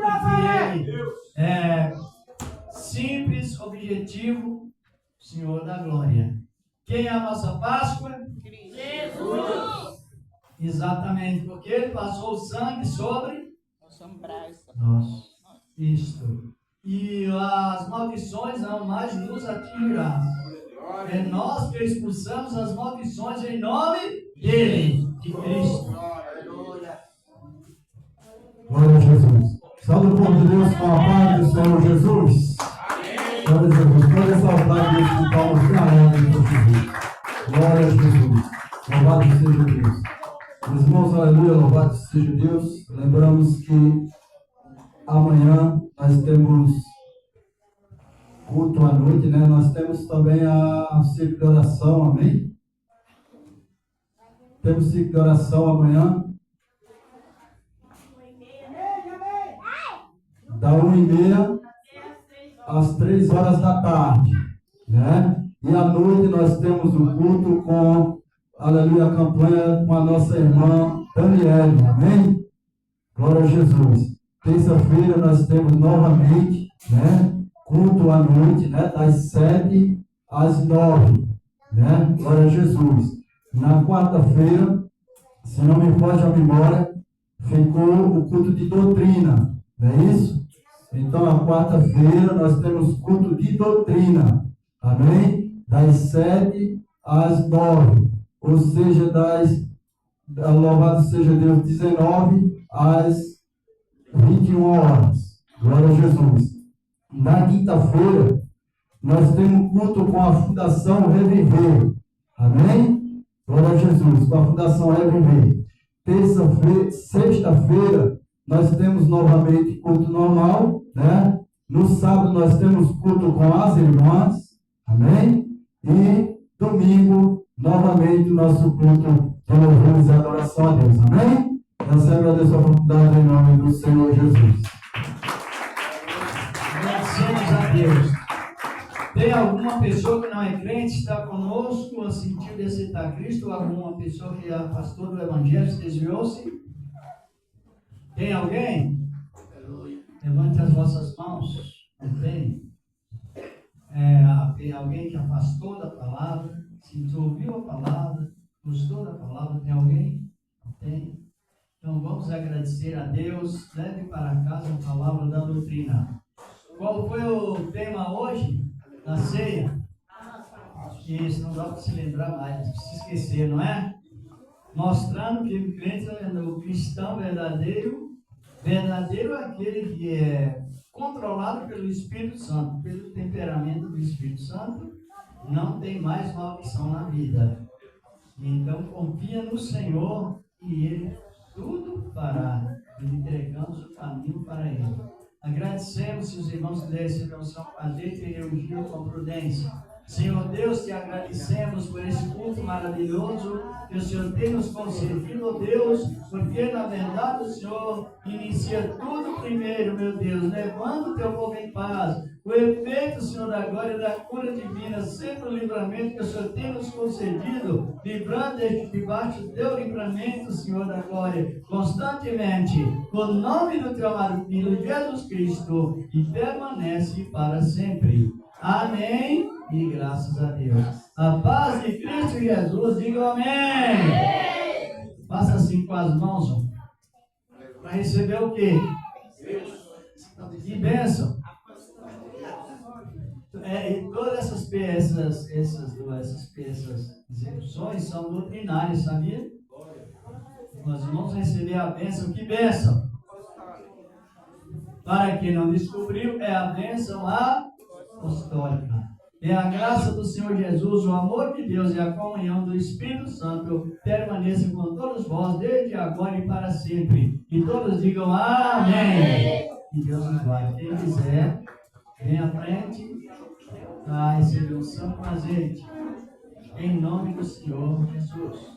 simples, objetivo, Senhor da glória. Quem é a nossa Páscoa? Jesus. Exatamente, porque Ele passou o sangue sobre nós. Isto. E as maldições não mais nos atingirão. É nós que expulsamos as maldições em nome dele, de Cristo. Glória a Jesus. Salve o povo de Deus com a paz do Senhor Jesus. Glória a Jesus. Pode saudar Deus com palmas para ela em Jesus. Glória a Jesus. Louvado seja Deus. Meus irmãos, aleluia, louvado seja Deus. Lembramos que amanhã nós temos culto à noite, né? Nós temos também a ciclo de oração, amém? Temos ciclo de oração amanhã. Da 1h30 às 3 horas da tarde, né? E à noite nós temos o culto com, aleluia, a campanha com a nossa irmã Daniele, amém? Glória a Jesus. Terça-feira nós temos novamente, né? Culto à noite, né? Das 7 às 9, né? Glória a Jesus. Na quarta-feira, se não me foge a memória, ficou o culto de doutrina, não é isso? Então, a quarta-feira nós temos culto de doutrina, amém? Das 7 às 9, ou seja, louvado seja Deus, 19 às 21 horas. Glória a Jesus. Na quinta-feira, nós temos culto com a Fundação Reviver, amém? Glória a Jesus, com a Fundação Reviver. Sexta-feira, nós temos novamente culto normal, né? No sábado nós temos culto com as irmãs, amém? E domingo, novamente, o nosso culto de louvores e adoração a Deus, amém? Eu sempre agradeço a oportunidade em nome do Senhor Jesus. Agradecemos a Deus. Tem alguma pessoa que não é crente, está conosco, sentiu de aceitar Cristo, ou alguma pessoa que afastou do Evangelho, se desviou-se? Tem alguém? Levante as vossas mãos. Não tem? Tem alguém que afastou da palavra, se ouviu a palavra, gostou da palavra? Tem alguém? Tem? Então vamos agradecer a Deus. Leve para casa a palavra da doutrina. Qual foi o tema hoje? Na ceia? Isso, não dá para se lembrar mais, se esquecer, não é? Mostrando que o crente, o cristão verdadeiro é aquele que é controlado pelo Espírito Santo, pelo temperamento do Espírito Santo, não tem mais maldição na vida. Então confia no Senhor e Ele tudo fará. E entregamos o caminho para Ele. Agradecemos se os irmãos quiserem receber a unção com azeite e ungir com prudência. Senhor Deus, te agradecemos por esse culto maravilhoso que o Senhor tem nos concedido, ó Deus, porque na verdade o Senhor inicia tudo primeiro, meu Deus, levando o teu povo em paz. O efeito, Senhor, da glória e da cura divina, sempre o livramento que o Senhor tem nos concedido, livrando debaixo do teu livramento, Senhor da glória, constantemente, no nome do teu amado Filho Jesus Cristo, e permanece para sempre. Amém e graças a Deus. A paz de Cristo Jesus, diga amém. Faça assim com as mãos, para receber o quê? Que bênção. E todas essas execuções são doutrinárias, sabia? Nós vamos receber a bênção. Que bênção? Para quem não descobriu, é a bênção apostólica. É a graça do Senhor Jesus, o amor de Deus e a comunhão do Espírito Santo permaneçam com todos vós, desde agora e para sempre. E todos digam amém. E Deus nos guarde. Quem quiser, vem à frente para receber o santo azeite. Em nome do Senhor Jesus.